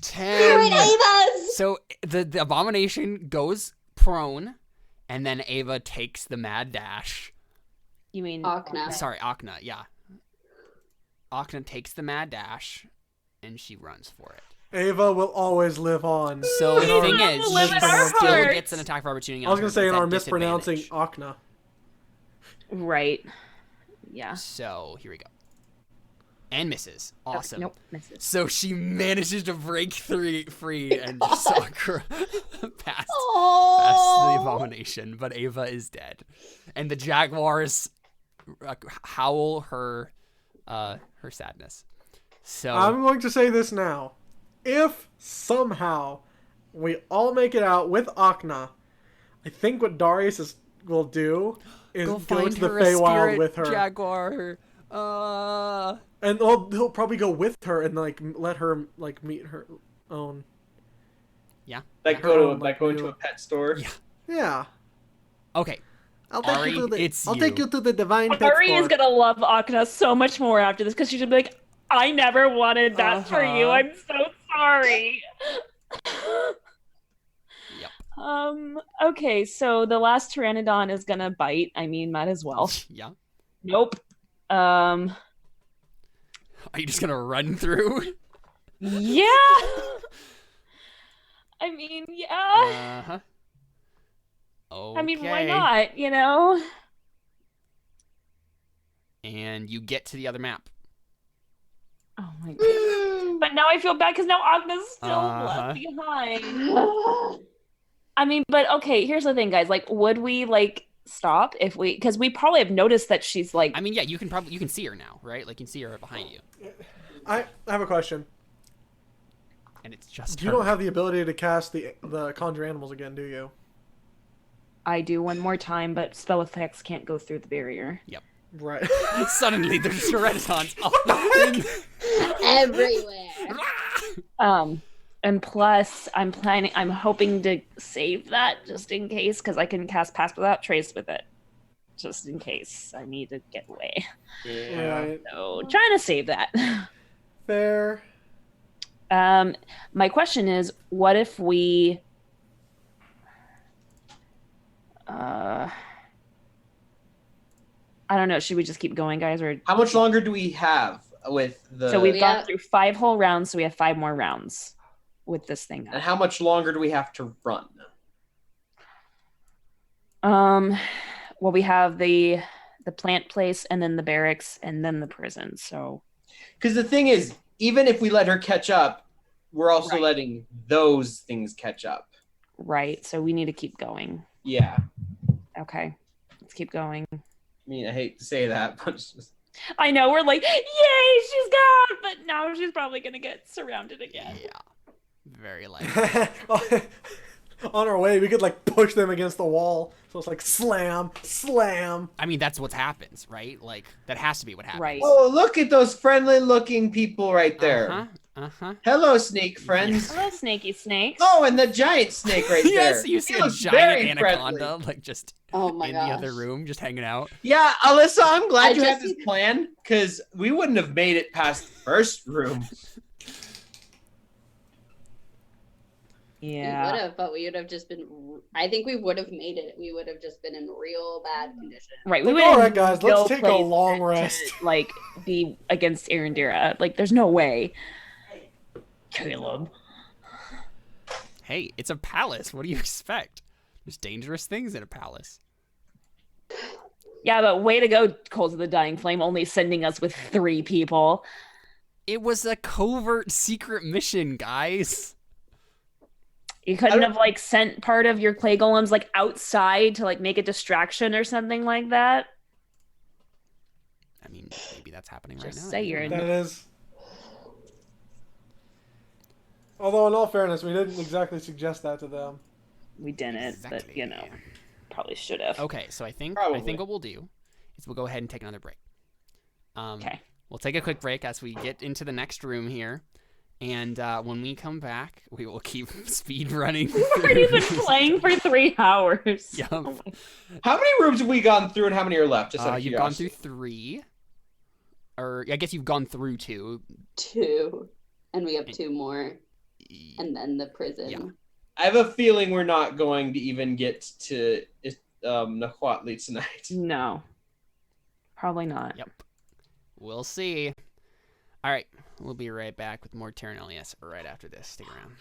10. So the abomination goes prone, and then Ava takes the mad dash. You mean Akna? Sorry, Akna, yeah. Akna takes the mad dash, and she runs for it. Ava will always live on. So the thing is, live she in our still hearts. gets an attack of opportunity. I was going to say, in our it's at mispronouncing disadvantage. Akna. Right. Yeah. So here we go. And misses. Awesome. Nope. Misses. So she manages to break free and just sucker past the abomination. But Ava is dead, and the jaguars howl her sadness. So I'm going to say this now. If somehow we all make it out with Akna, I think what Darius will do is go find to the her a Feywild spirit with her. jaguar. And he'll probably go with her and let her meet her own. Yeah. Go into a pet store. Yeah. Yeah. Okay. I'll take Arie, you to the it's I'll take you. you to the divine pet Arie store. is gonna love Akna so much more after this because she's gonna be like, I never wanted that for you. I'm so sorry. Yep. Okay, so the last Pteranodon is gonna bite. I mean, might as well. Yeah. Nope. Are you just gonna run through? Yeah. I mean, yeah. Uh-huh. Okay. I mean, why not? You know. And you get to the other map. Oh my god. But now I feel bad because now Agna's still Uh-huh. left behind. I mean, but okay, here's the thing, guys. Would we stop if we, because we probably have noticed that she's like. I mean, yeah, you can see her now, right? Like you can see her behind you. I have a question. And it's just You don't have the ability to cast the conjure animals again, do you? I do one more time, but spell effects can't go through the barrier. Yep. Right. Suddenly, there's a renaissance. Everywhere. And plus, I'm hoping to save that just in case, because I can cast Pass Without Trace with it. Just in case I need to get away. Yeah. Right. So, trying to save that. Fair. My question is, what if we... I don't know. Should we just keep going, guys? Or How much longer do we have with the? So we've gone through 5 whole rounds, so we have 5 more rounds with this thing. And how much longer do we have to run? Well, we have the plant place, and then the barracks, and then the prison. So, because the thing is, even if we let her catch up, we're also Right. letting those things catch up. right. So we need to keep going. Yeah. Okay, let's keep going. I mean, I hate to say that, but it's just... I know we're like, yay, she's gone, but now she's probably gonna get surrounded again. Yeah. Very likely. On our way, we could like push them against the wall. So it's like slam, slam. I mean, that's what happens, right? Like, that has to be what happens. Right. Oh, look at those friendly-looking people right there. Uh-huh. Hello, snake friends. Hello, snaky snakes. Oh, and the giant snake right there. Yes, you see He a looks giant very anaconda, friendly. like, just Oh my in gosh. the other room, just hanging out. Yeah, Alyssa, I'm glad I you had just- this plan, because we wouldn't have made it past the first room. We Yeah. would have, but we would have just been. I think we would have made it. We would have just been in real bad condition. Right. We Like, would all right, guys, let's no take a place long to, rest. like, be against Erendira. Like, there's no way. Caleb. Hey, it's a palace. What do you expect? There's dangerous things in a palace. Yeah, but way to go, Coals of the Dying Flame, only sending us with 3 people. It was a covert secret mission, guys. You couldn't have, like, sent part of your clay golems, like, outside to, like, make a distraction or something like that? I mean, maybe that's happening Just right now. say you're in That is. Although, in all fairness, we didn't exactly suggest that to them. We didn't, but, Exactly. you know, probably should have. Okay, so I think Probably. what we'll do is we'll go ahead and take another break. Okay. We'll take a quick break as we get into the next room here, and when we come back, we will keep speed running. We've already been playing for 3 hours. Yup. How many rooms have we gone through, and how many are left? Just out of You've gone curiosity. through 3, or I guess you've gone through 2. 2, and we have 2 more, and then the prison. Yeah. I have a feeling we're not going to even get to Nahuatl tonight. No. Probably not. Yep. We'll see. All right, we'll be right back with more Terra Nullius right after this. Stick around.